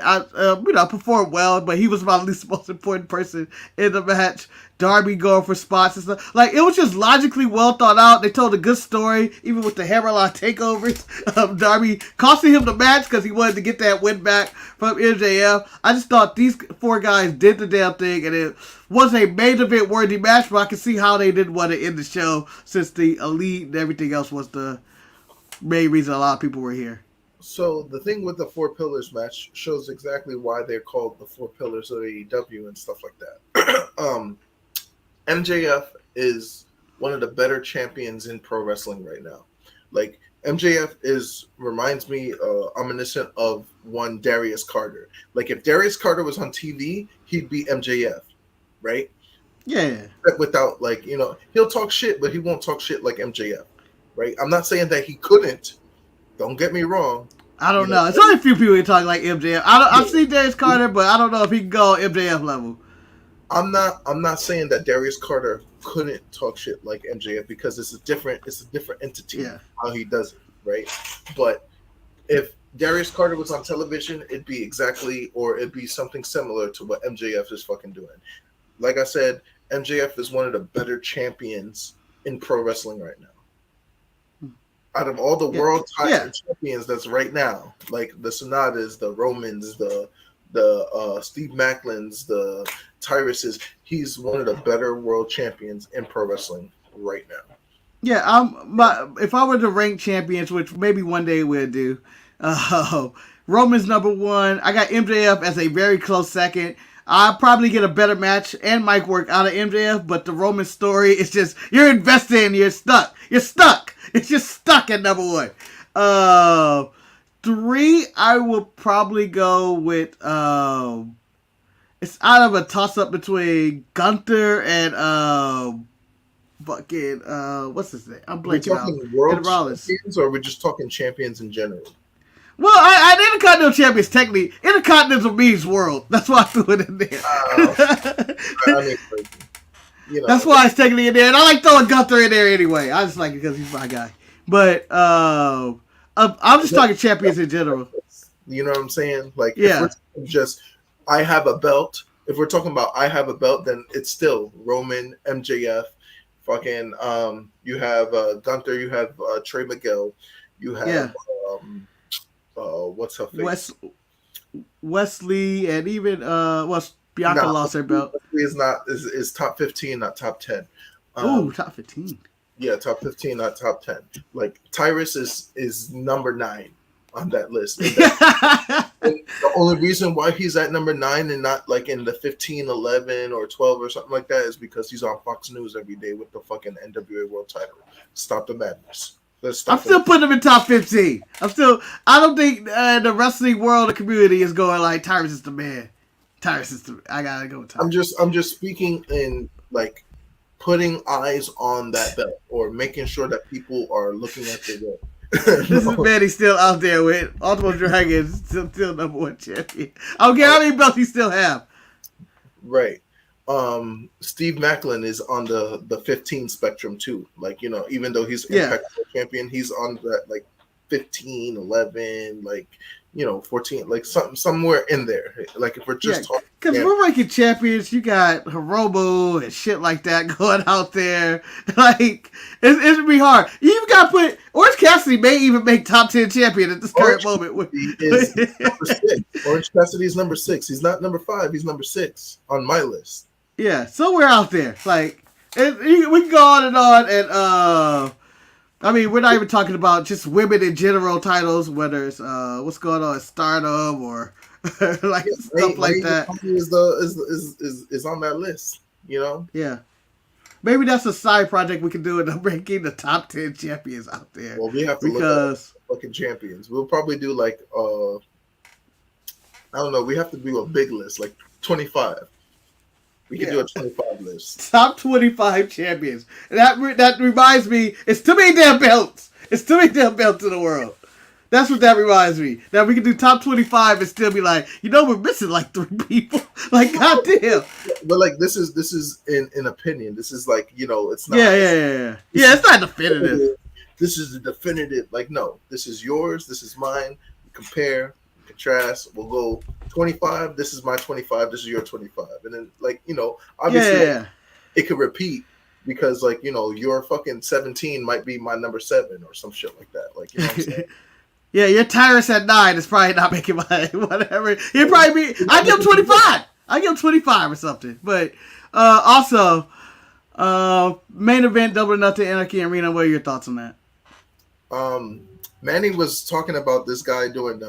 performed well, but he was my least most important person in the match. Darby going for spots and stuff. Like, it was just logically well thought out. They told a good story, even with the Hammerlock takeovers. Darby costing him the match because he wanted to get that win back from MJF. I just thought these four guys did the damn thing, and it was a main event worthy match, but I can see how they didn't want to end the show since the Elite and everything else was the main reason a lot of people were here. So the thing with the Four Pillars match shows exactly why they're called the Four Pillars of AEW and stuff like that. MJF is one of the better champions in pro wrestling right now. Like, MJF reminds me reminiscent of one Darius Carter. Like, if Darius Carter was on TV, he'd be MJF, right? Yeah. Without, like, you know, he'll talk shit, but he won't talk shit like MJF, right? I'm not saying that he couldn't. Don't get me wrong. I don't know. It's only a few people who talk like MJF. I've seen Darius Carter, but I don't know if he can go MJF level. I'm not saying that Darius Carter couldn't talk shit like MJF because it's a different entity how he does it, right? But if Darius Carter was on television, it'd be something similar to what MJF is fucking doing. Like I said, MJF is one of the better champions in pro wrestling right now. Out of all the world title champions that's right now, like the Sonatas, the Romans, the Steve Macklins, the Tyruses, he's one of the better world champions in pro wrestling right now. Yeah, if I were to rank champions, which maybe one day we'll do, Roman's number one. I got MJF as a very close second. I'll probably get a better match and mic work out of MJF, but the Roman story is just, you're invested and you're stuck. You're stuck. It's just stuck at number one. 3, I will probably go with, it's out of a toss-up between Gunther and, what's his name? I'm blanking out. World champions, or we're just talking champions in general? Well, I Intercontinental Champions, technically. Intercontinental means world. That's why I threw it in there. That's why it's technically in there. And I like throwing Gunther in there anyway. I just like it because he's my guy. But I'm just talking champions in general. You know what I'm saying? Like, if Yeah. we're just, I have a belt. If we're talking about I have a belt, then it's still Roman, MJF, fucking. You have Gunther. You have Trey Miguel. You Yeah. have what's her face? Wesley and even Bianca Nah, lost her belt. is not is top 15, not top 10. Ooh, top 15. Yeah, top 15, not top 10. Like, Tyrus is number 9 on that list. And the only reason why he's at number 9 and not like in the 15, 11, or 12 or something like that is because he's on Fox News every day with the fucking NWA World Title. Stop the madness. I'm still putting him in top 15. I don't think the wrestling world and community is going like Tyrus is the man. Tyrus is the. I gotta go with Tyrus. I'm just speaking in like putting eyes on that belt or making sure that people are looking at the belt. This is Manny still out there with Ultimate Dragon, still number 1 champion. I don't care how many belts he still have. Right. Steve Macklin is on the 15 spectrum too. Like, you know, even though he's Impact champion, he's on that like 15, 11, like, you know, 14, like somewhere in there. Like, if we're just talking, because we're ranking champions, you got Hiromu and shit like that going out there. Like, it's gonna be hard. You even got to put Orange Cassidy may even make top 10 champion at this current moment. Is number 6. Orange Cassidy is number 6. He's not number 5. He's number 6 on my list. Yeah, somewhere out there. Like, we can go on, and I mean, we're not even talking about just women in general titles, whether it's what's going on at Stardom or like stuff like that. Is on that list, you know? Yeah. Maybe that's a side project we can do in the ranking the top 10 champions out there. Well, we have to look at fucking champions. We'll probably do like I don't know. We have to do a big list, like 25. We can do a 25 list. Top 25 champions. And that reminds me, it's too many damn belts. It's too many damn belts in the world. That's what that reminds me. That we can do top 25 and still be like, you know, we're missing like 3 people. Like, goddamn. But like, this is an opinion. This is like, you know, it's not. Yeah, it's not definitive. This is the definitive. Like, no, this is yours. This is mine. We compare, contrast. We'll go 25. This is my 25. This is your 25. And then, like, you know, obviously it could repeat because, like, you know, your fucking 17 might be my number 7 or some shit like that. Like, you know what I'm saying? Yeah, your Tyrus at 9 is probably not making my whatever. He'd probably be. I give him 25. I give him 25 or something. But also, main event, Double or Nothing, Anarchy Arena. What are your thoughts on that? Manny was talking about this guy doing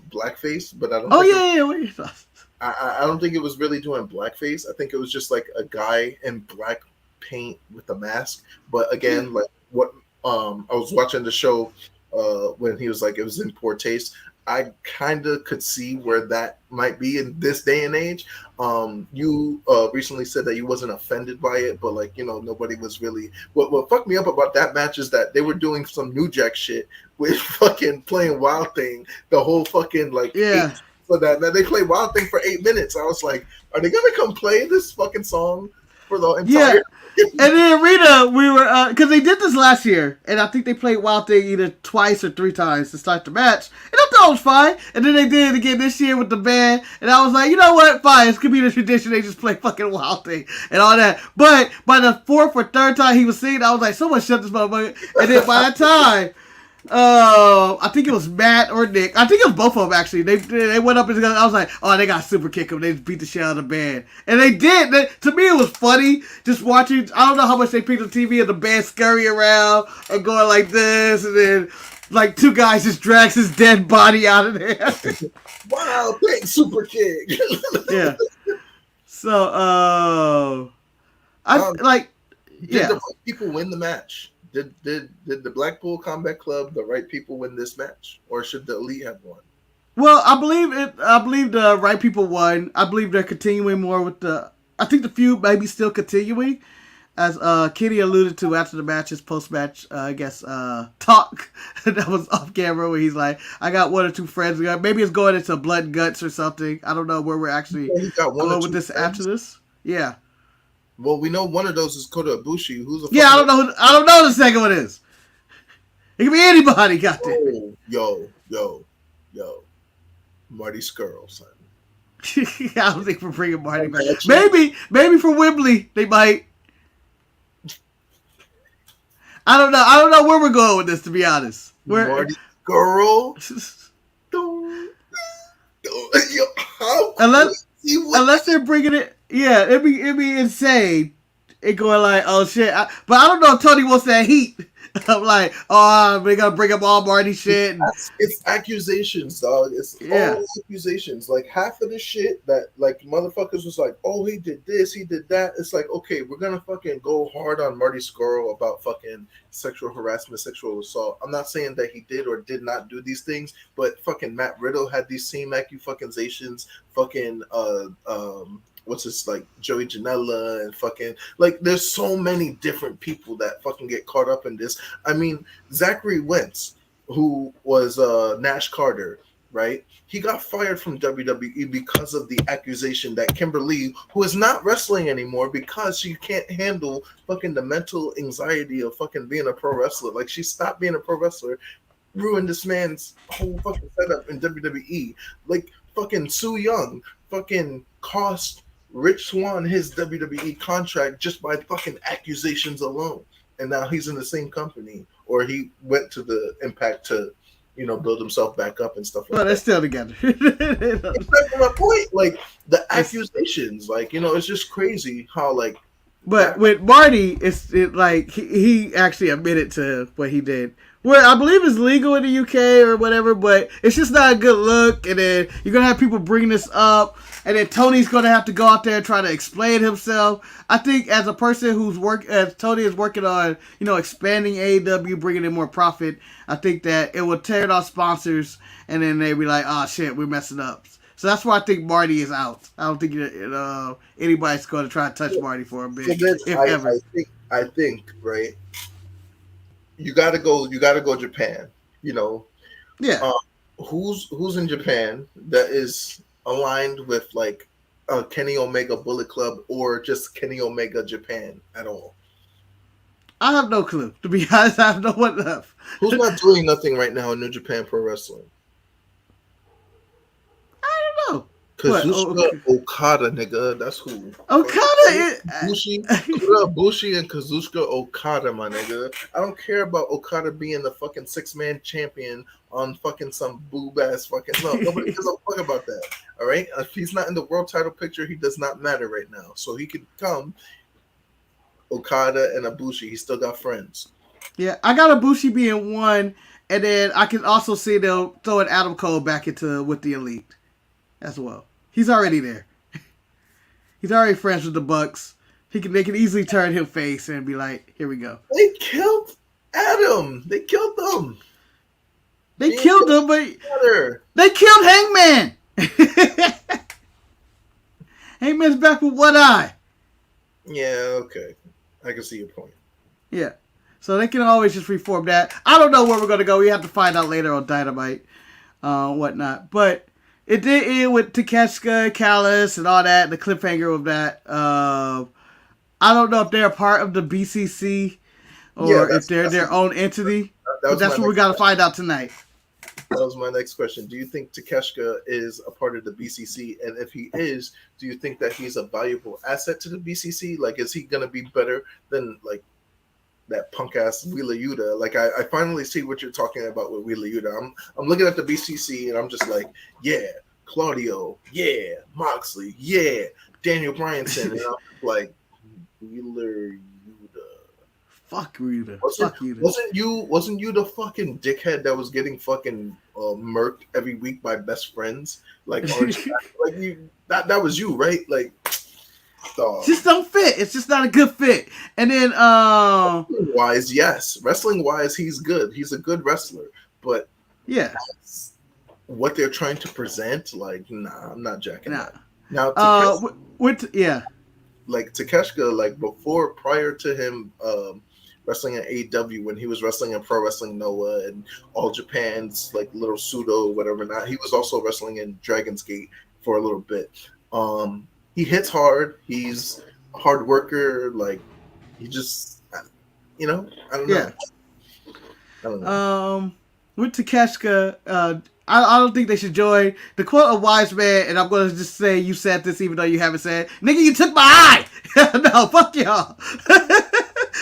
blackface, but I don't. What are your thoughts? I don't think it was really doing blackface. I think it was just like a guy in black paint with a mask. But again, like what I was watching the show. When he was like, it was in poor taste. I kind of could see where that might be in this day and age. You recently said that you wasn't offended by it, but like, you know, nobody was really. What fucked me up about that match is that they were doing some New Jack shit with fucking playing Wild Thing the whole fucking like. Yeah. So that they played Wild Thing for 8 minutes. I was like, are they gonna come play this fucking song for the entire? Yeah. And then Arena, we were because they did this last year, and I think they played Wild Thing either twice or 3 times to start the match, and I thought it was fine. And then they did it again this year with the band, and I was like, you know what, fine, it's gonna be the tradition. They just play fucking Wild Thing and all that. But by the 4th or 3rd time he was singing, I was like, someone shut this motherfucker. And then by that time, I think it was Matt or Nick. I think it was both of them actually. They went up and I was like, oh, they got super kick them. They just beat the shit out of the band, and they did. To me, it was funny just watching. I don't know how much they picked the TV and the band scurry around and going like this, and then like 2 guys just drags his dead body out of there. Wow, thanks, super kick. Yeah. So, Did the people win the match? Did the Blackpool Combat Club, the right people, win this match, or should the Elite have won? Well, I believe the right people won. I believe they're continuing more with the. I think the feud may be still continuing, as Kenny alluded to after the match, his post-match, talk that was off camera, where he's like, "I got 1 or 2 friends. Maybe it's going into Blood and Guts or something. I don't know where we're actually going with this friends? After this. Yeah." Well, we know one of those is Kota Ibushi. Who's I don't know. I don't know who the second one is. It can be anybody. Goddamn. Yo. Marty Skrull, son. I don't think we're bringing Marty back. Okay, actually, Maybe for Wembley they might. I don't know. I don't know where we're going with this. To be honest, where Marty Skrull. Don't, yo, how unless crazy would unless they're bringing it, yeah, it'd be insane. It going like, oh shit, but I don't know if Tony wants that heat. I'm like, oh, we gotta bring up all Marty shit. And, it's accusations, dog. It's yeah, all accusations. Like half of the shit that like motherfuckers was like, oh, he did this, he did that. It's like, okay, we're gonna fucking go hard on Marty Skrull about fucking sexual harassment, sexual assault. I'm not saying that he did or did not do these things, but fucking Matt Riddle had these same accusations. Fucking what's this, like Joey Janela and fucking like there's so many different people that fucking get caught up in this. I mean, Zachary Wentz, who was Nash Carter, right? He got fired from WWE because of the accusation that Kimberly, who is not wrestling anymore because she can't handle fucking the mental anxiety of fucking being a pro wrestler. Like she stopped being a pro wrestler, ruined this man's whole fucking setup in WWE. Like fucking Sue Young fucking cost Rich Swann his WWE contract just by fucking accusations alone. And now he's in the same company, or he went to the Impact to, build himself back up and stuff like but they're that. still together. That's my point. Like the accusations, like, it's just crazy how like. But with Marty, like he actually admitted to what he did. Where I believe it's legal in the UK or whatever, but it's just not a good look. And then you're gonna have people bringing this up, and then Tony's gonna have to go out there and try to explain himself. I think as a person as Tony is working on, expanding AEW, bringing in more profit, I think that it will tear off sponsors, and then they'll be like, "Oh shit, we're messing up." So that's why I think Marty is out. I don't think anybody's going to try to touch Marty for a bit, So then if ever. I think, right. You gotta go Japan. Yeah. Who's in Japan that is aligned with like a Kenny Omega Bullet Club or just Kenny Omega Japan at all? I have no clue. To be honest, I have no one left. Who's not doing nothing right now in New Japan Pro Wrestling? I don't know. Kazuchika Okada, nigga. That's who. Bushi and Kazuchika Okada, my nigga. I don't care about Okada being the fucking 6-man champion on fucking some boob ass fucking. No, nobody gives a fuck about that. All right? If he's not in the world title picture, he does not matter right now. So he could come. Okada and Ibushi, he still got friends. Yeah, I got Ibushi being one, and then I can also see they'll throw an Adam Cole back into with the Elite as well. He's already there. He's already friends with the Bucks. They can easily turn him face and be like, "Here we go." They killed Adam. They killed them. They killed him, but together. They killed Hangman. Hangman's back with one eye. Yeah, okay. I can see your point. Yeah. So they can always just reform that. I don't know where we're going to go. We have to find out later on Dynamite, whatnot. But it did end with Takeshita, Callis, and all that, the cliffhanger of that. I don't know if they're part of the BCC or if they're their own entity. But that's what we got to find out tonight. That was my next question. Do you think Takeshita is a part of the BCC? And if he is, do you think that he's a valuable asset to the BCC? Like, is he going to be better than, like, that punk ass Wheeler Yuta? Like, I finally see what you're talking about with Wheeler Yuta. I'm looking at the BCC and I'm just like, yeah, Claudio, yeah, Moxley, yeah, Daniel Bryanson. And I'm like, Wheeler Yuta. Fuck Yuta. Wasn't you the fucking dickhead that was getting fucking murked every week by best friends? Like, like you that was you, right? Like, just don't fit. It's just not a good fit. And then wise, yes. Wrestling wise, he's good. He's a good wrestler. But yeah, what they're trying to present, like, nah, I'm not jacking that. Now like Takeshita, like prior to him wrestling in AEW, when he was wrestling in Pro Wrestling Noah and All Japan's like little pseudo whatever not, he was also wrestling in Dragon's Gate for a little bit. He hits hard. He's a hard worker. Like, he just, I don't know. Yeah. I don't know. With Takeshita, I don't think they should join. The quote a wise man, and I'm going to just say you said this even though you haven't said, nigga, you took my eye. No, fuck y'all.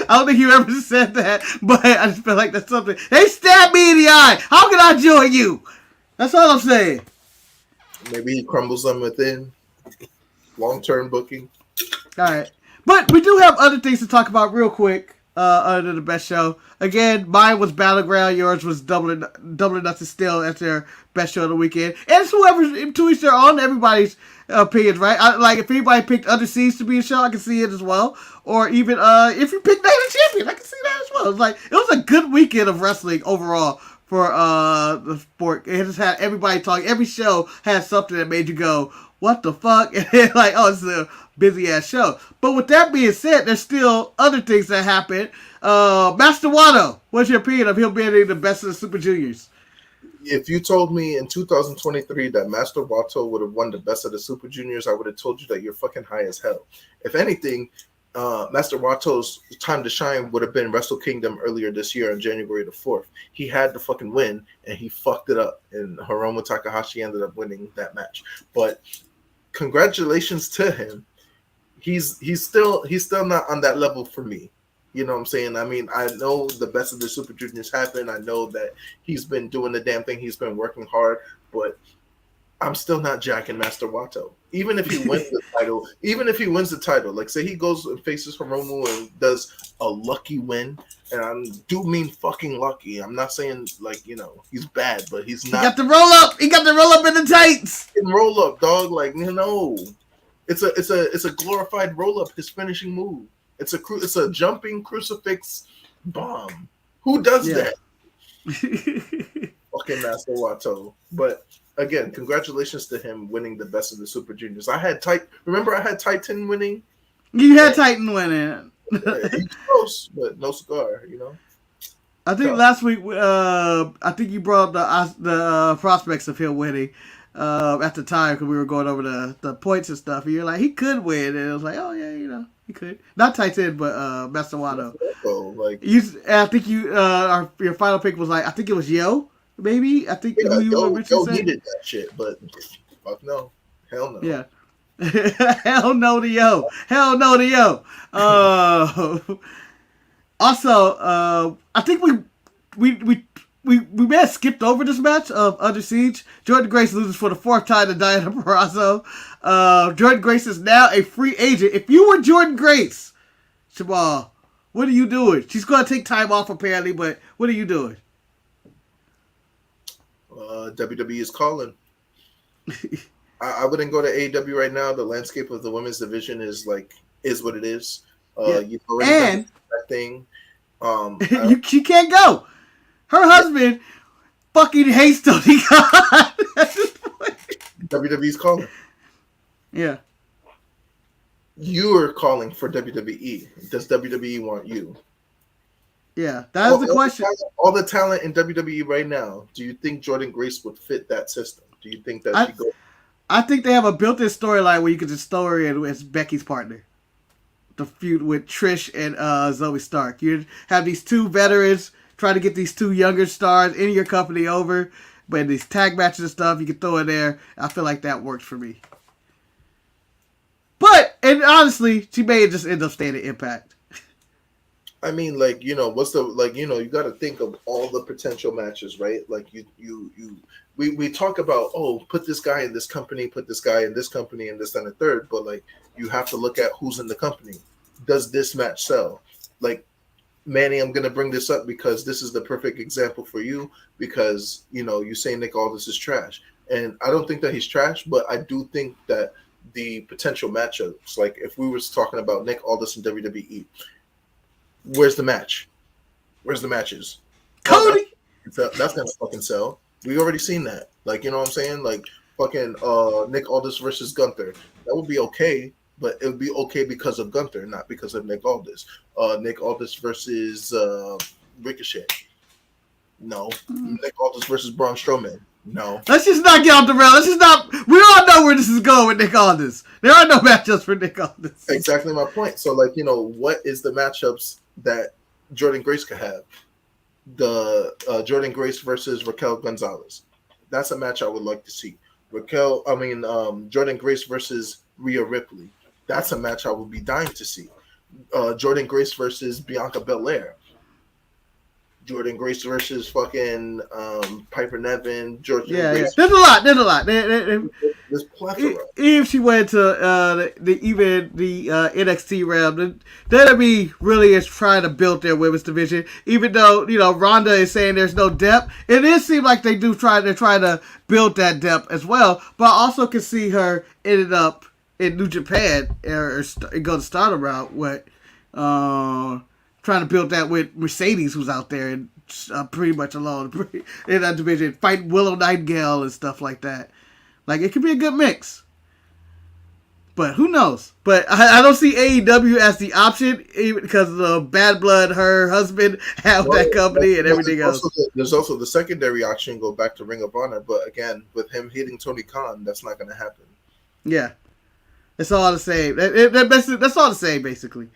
I don't think you ever said that, but I just feel like that's something. They stabbed me in the eye. How can I join you? That's all I'm saying. Maybe he crumbles them within. Long-term booking. All right. But we do have other things to talk about real quick. Other than the best show. Again, mine was Battleground. Yours was Double or Nothing Still. That's their best show of the weekend. And it's whoever's to each their own. Everybody's opinions, right? Like if anybody picked Under Siege to be a show, I can see it as well. Or even if you picked Night of Champions, I can see that as well. It's like it was a good weekend of wrestling overall for the sport. It just had everybody talking. Every show had something that made you go, "What the fuck?" And then like, oh, it's a busy ass show. But with that being said, there's still other things that happen. Master Wado, what's your opinion of him being the best of the Super Juniors? If you told me in 2023 that Master Wato would have won the best of the Super Juniors, I would have told you that you're fucking high as hell. If anything, Master Wato's time to shine would have been Wrestle Kingdom earlier this year on January the 4th. He had the fucking win, and he fucked it up, and Hiromu Takahashi ended up winning that match. But congratulations to him. He's still not on that level for me. You know what I'm saying? I mean, I know the best of the Super Juniors happened. I know that he's been doing the damn thing. He's been working hard, but I'm still not jacking Master Wato. Even if he wins the title, like say he goes and faces Hiromu and does a lucky win, and I do mean fucking lucky. I'm not saying like, you know, he's bad, but he's not. He got the roll up. He got the roll up in the tights. Roll up, dog. Like, you know, it's a glorified roll up. His finishing move. It's a jumping crucifix bomb. Who does that? Fucking Master Wato. But again, congratulations to him winning the best of the Super Juniors. I had Titan winning. You had Titan winning. He's close, but no cigar, you know. I think last week, I think you brought up the prospects of him winning at the time because we were going over the points and stuff. And you're like, he could win, and it was like, oh yeah, you know, he could. Not Titan, but Master Wado. Like I think your final pick was like, I think it was Yo, maybe. I think Yo needed that shit, but fuck no, hell no. Yeah. Hell no to Yo. Hell no to Yo. Also, I think we may have skipped over this match of Under Siege. Jordan Grace loses for the 4th time to Diana Purrazzo. Jordan Grace is now a free agent. If you were Jordan Grace, Shabal, what are you doing? She's going to take time off apparently, but what are you doing? WWE is calling. I wouldn't go to AEW right now. The landscape of the women's division is what it is. You've already done that thing. She can't go. Her husband fucking hates Tony Khan. WWE's calling. Yeah. You're calling for WWE. Does WWE want you? Yeah, that is the question. All the talent in WWE right now, do you think Jordan Grace would fit that system? Do you think that she goes? I think they have a built-in storyline where you could just story it as Becky's partner. The feud with Trish and Zoe Stark. You have these two veterans try to get these two younger stars in your company over, but these tag matches and stuff you can throw in there. I feel like that works for me. And honestly, she may just end up staying at Impact. I mean, like, you know, you got to think of all the potential matches, right? Like we talk about, oh, put this guy in this company, put this guy in this company, and this and the third, but like you have to look at who's in the company. Does this match sell? Like, Manny, I'm gonna bring this up because this is the perfect example for you because you know you say Nick Aldis is trash, and I don't think that he's trash, but I do think that the potential matchups, like if we were talking about Nick Aldis and WWE, where's the match? Where's the matches? Cody! That's gonna fucking sell. We already seen that. Like, you know what I'm saying? Like fucking Nick Aldis versus Gunther. That would be okay, but it would be okay because of Gunther, not because of Nick Aldis. Nick Aldis versus Ricochet. No. Nick Aldis versus Braun Strowman. No. Let's just not get off the rail. We all know where this is going with Nick Aldis. There are no matchups for Nick Aldis. Exactly my point. So, like, you know, what is the matchups that Jordan Grace could have? The Jordan Grace versus Raquel Gonzalez. That's a match I would like to see. Jordan Grace versus Rhea Ripley. That's a match I would be dying to see. Jordan Grace versus Bianca Belair. Jordan Grace versus fucking Piper Nevin. Jordan Yeah, yeah. Grace. There's a lot. There's a lot. There's plethora. If she went to the NXT realm, the WWE really is trying to build their women's division. Even though Ronda is saying there's no depth, it does seem like they're trying to build that depth as well. But I also can see her ended up in New Japan or go the Stardom route with trying to build that with Mercedes, who's out there and pretty much alone in that division, fight Willow Nightingale and stuff like that. Like, it could be a good mix. But who knows? But I don't see AEW as the option, even because of the bad blood her husband have that company and everything else. There's also the secondary option, go back to Ring of Honor. But again, with him hitting Tony Khan, that's not going to happen. Yeah. It's all the same. That's all the same, basically.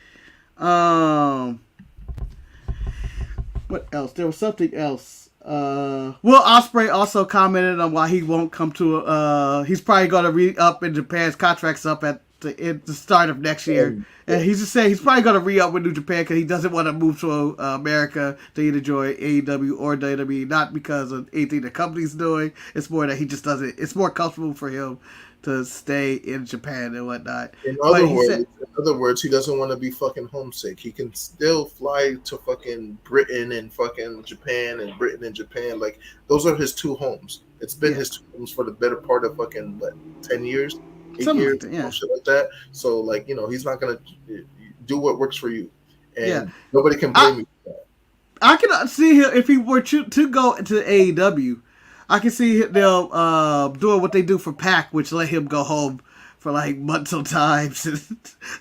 What else? There was something else. Will Ospreay also commented on why he won't come to. He's probably going to re-up in Japan's contracts up at the start of next year, and he's just saying he's probably going to re-up with New Japan because he doesn't want to move to America to either join AEW or WWE. Not because of anything the company's doing. It's more that he just doesn't. It's more comfortable for him to stay in Japan and whatnot. In other words, he doesn't want to be fucking homesick. He can still fly to fucking Britain and fucking Japan and Britain and Japan. Like, those are his two homes. It's been his two homes for the better part of fucking 10 years, 8 years, shit like that. So like, he's not gonna do what works for you, and nobody can blame you for that. I can see him if he were to go to AEW. I can see they'll doing what they do for Pac, which let him go home for like months sometimes.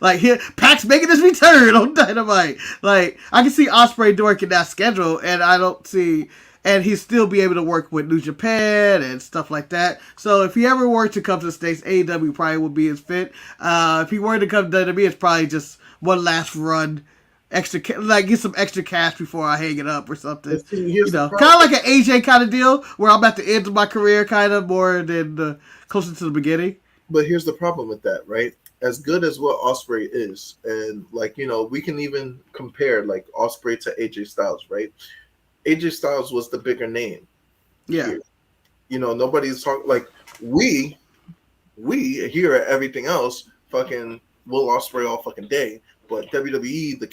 Like here, Pac's making his return on Dynamite. Like I can see Ospreay working that schedule, and I don't see, and he'd still be able to work with New Japan and stuff like that. So if he ever were to come to the States, AEW probably would be his fit. If he were to come to WWE, it's probably just one last run. Get some extra cash before I hang it up or something. Kind of like an AJ kind of deal where I'm at the end of my career, kind of more than closer to the beginning. But here's the problem with that, right? As good as what Ospreay is, and we can even compare like Ospreay to AJ Styles, right? AJ Styles was the bigger name. Yeah. Here. Nobody's talking like we here at everything else fucking Will Ospreay all fucking day. But WWE, the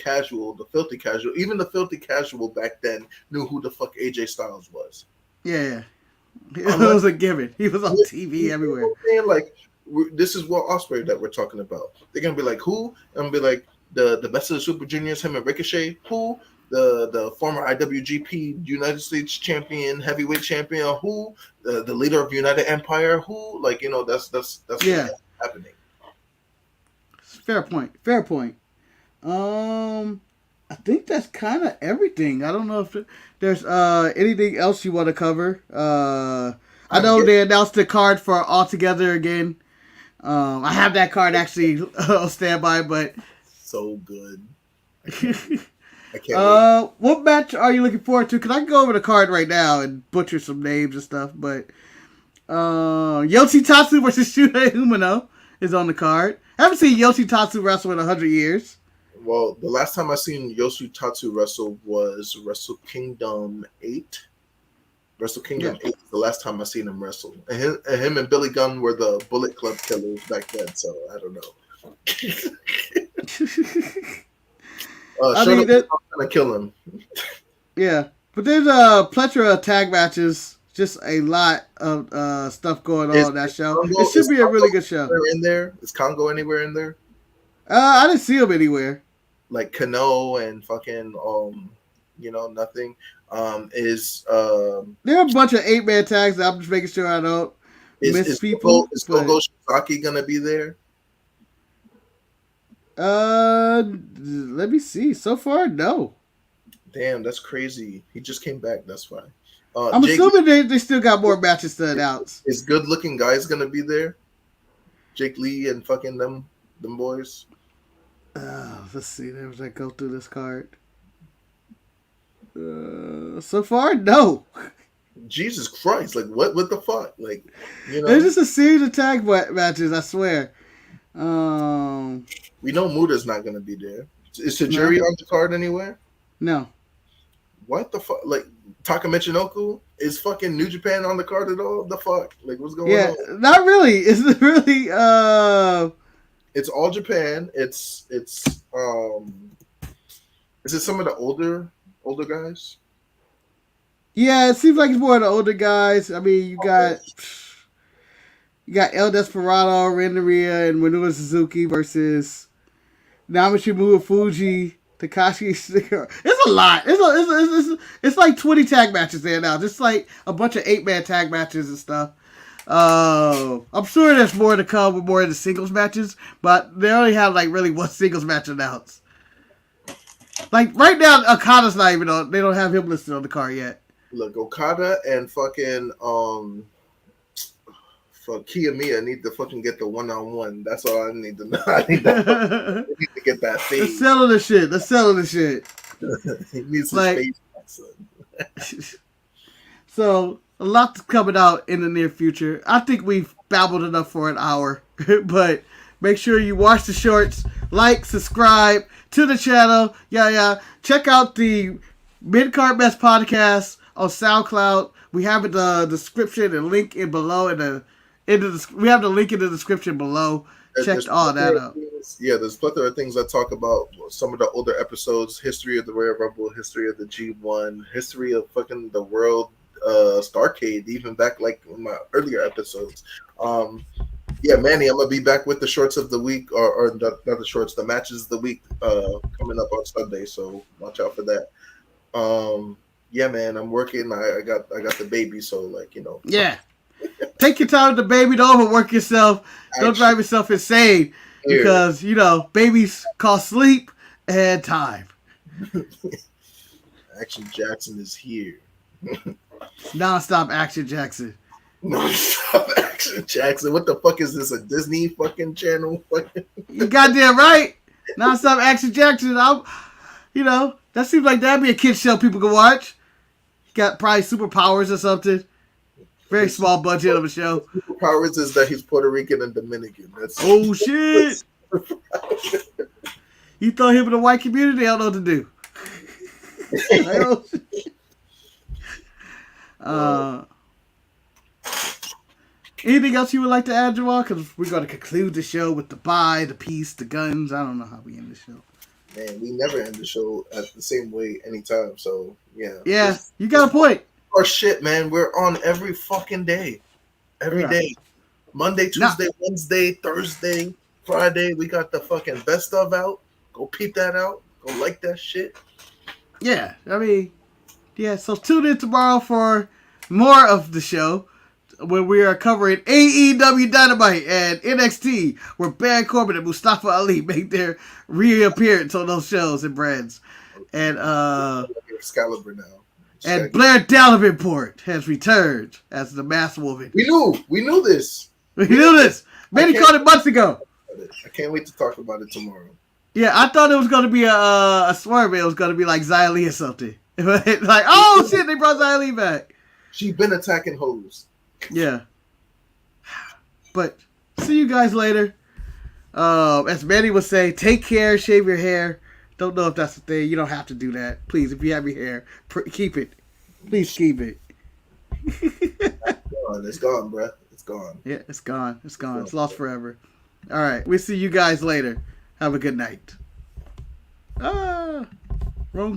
filthy casual, even the filthy casual back then knew who the fuck AJ Styles was. Yeah. It was a given. He was on TV everywhere. Like, this is Will Ospreay that we're talking about. They're going to be like, who? I'm going to be like, the best of the Super Juniors, him and Ricochet. Who? The former IWGP United States champion, heavyweight champion. Who? The leader of United Empire. Who? Like, that's what's happening. Fair point. I think that's kind of everything. I don't know if there's anything else you want to cover. I know they announced the card for All Together again. I have that card actually on standby, but so good. I can't what match are you looking forward to? Because I can go over the card right now and butcher some names and stuff, but Yoshitatsu versus Shuhei Umino is on the card. I haven't seen Yoshitatsu wrestle in 100 years. Well, the last time I seen Yoshitatsu wrestle was Wrestle Kingdom 8. Wrestle Kingdom 8 is the last time I seen him wrestle. And him and Billy Gunn were the Bullet Club killers back then, so I don't know. I'm gonna kill him. Yeah, but there's plethora of tag matches. Just a lot of stuff going on that show. It should be a really good show. In there, is Congo anywhere in there? I didn't see him anywhere. Like Kano and fucking nothing. There are a bunch of 8-man tags that I'm just making sure I don't miss people. Is Gogo Shizaki gonna be there? Let me see. So far, no. Damn, that's crazy. He just came back. That's why. I'm assuming they still got more matches to announce. Is good looking guys gonna be there? Jake Lee and fucking them boys. Let's see. As I go through this card. So far, no. Jesus Christ! Like what? What the fuck? Like, you know, There's just a series of tag matches. I swear. we know Muda's not gonna be there. Is No. Tajiri on the card anywhere? No. What the fuck? Like Taka Michinoku, is fucking New Japan on the card at all? The fuck? Like what's going Yeah, on? not really. It's really It's all Japan. It's is it some of the older guys? yeah, it seems like it's more of the older guys. I mean, you got El Desperado, Renderia, and Minoru Suzuki versus Naomichi Fuji, Takashi Sticker. It's a lot. It's like 20 tag matches there now. Just like a bunch of 8-man tag matches and stuff. I'm sure there's more to come with more of the singles matches, but they only have like really one singles match announced. Like right now, Okada's not even on. They don't have him listed on the card yet. Look, Okada and fucking fuck Kiyomiya need to fucking get the 1-on-1. That's all I need to know. I need to get that feed. Let's settle the shit. Let's settle the shit. He needs some Like- space. So a lot coming out in the near future. I think we've babbled enough for an hour, but make sure you watch the shorts, like, subscribe to the channel. Yeah. Check out the Mid-Card Best podcast on SoundCloud. We have it in the description and link in below. We have the link in the description below. Check There's all that plethora out. of things- Yeah, there's plethora of things I talk about. Some of the older episodes, history of the Royal Rumble, history of the G1, history of fucking the world, Starcade, even back like in my earlier episodes. Yeah, Manny, I'm gonna be back with the shorts of the week, or not the shorts, the matches of the week, coming up on Sunday. So watch out for that. Yeah, man, I'm working. I got the baby, so like Yeah. Take your time with the baby. Don't overwork yourself. Don't drive yourself insane. Because, babies cost sleep and time. Action Jackson is here. Non-stop Action Jackson. Non-stop Action Jackson. What the fuck is this? A Disney fucking channel? You goddamn right. Non-stop Action Jackson. That seems like that'd be a kid's show people could watch. Got probably superpowers or something. Very small budget of a show. Superpowers is that he's Puerto Rican and Dominican. That's Oh shit! You throw him in the white community, they don't know what to do. Anything else you would like to add, Jamal? Because we're going to conclude the show with the bye, the peace, the guns. I don't know how we end the show. Man, we never end the show at the same way anytime. So yeah. Yeah, you got a point. Our shit, man. We're on every fucking day. Every day. Monday, Tuesday, Wednesday, Thursday, Friday. We got the fucking best of out. Go peep that out. Go like that shit. Yeah, so tune in tomorrow for more of the show when we are covering AEW Dynamite and NXT, where Baron Corbin and Mustafa Ali make their reappearance on those shows and brands. And Excalibur now. And Blair Davenport has returned as the Masked Woman. We knew this. We knew this. Manny called it months ago. I can't wait to talk about it tomorrow. Yeah, I thought it was going to be a swerve. It was going to be like Xia Li or something. Like, oh shit, they brought Xia Li back. She's been attacking hoes. Yeah. But see you guys later. As Manny would say, take care, shave your hair. Don't know if that's the thing. You don't have to do that. Please, if you have your hair, keep it. Please keep it. It's gone, bruh. It's gone. Yeah, it's gone. It's gone. It's lost forever. All right. We'll see you guys later. Have a good night. Wrong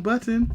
button.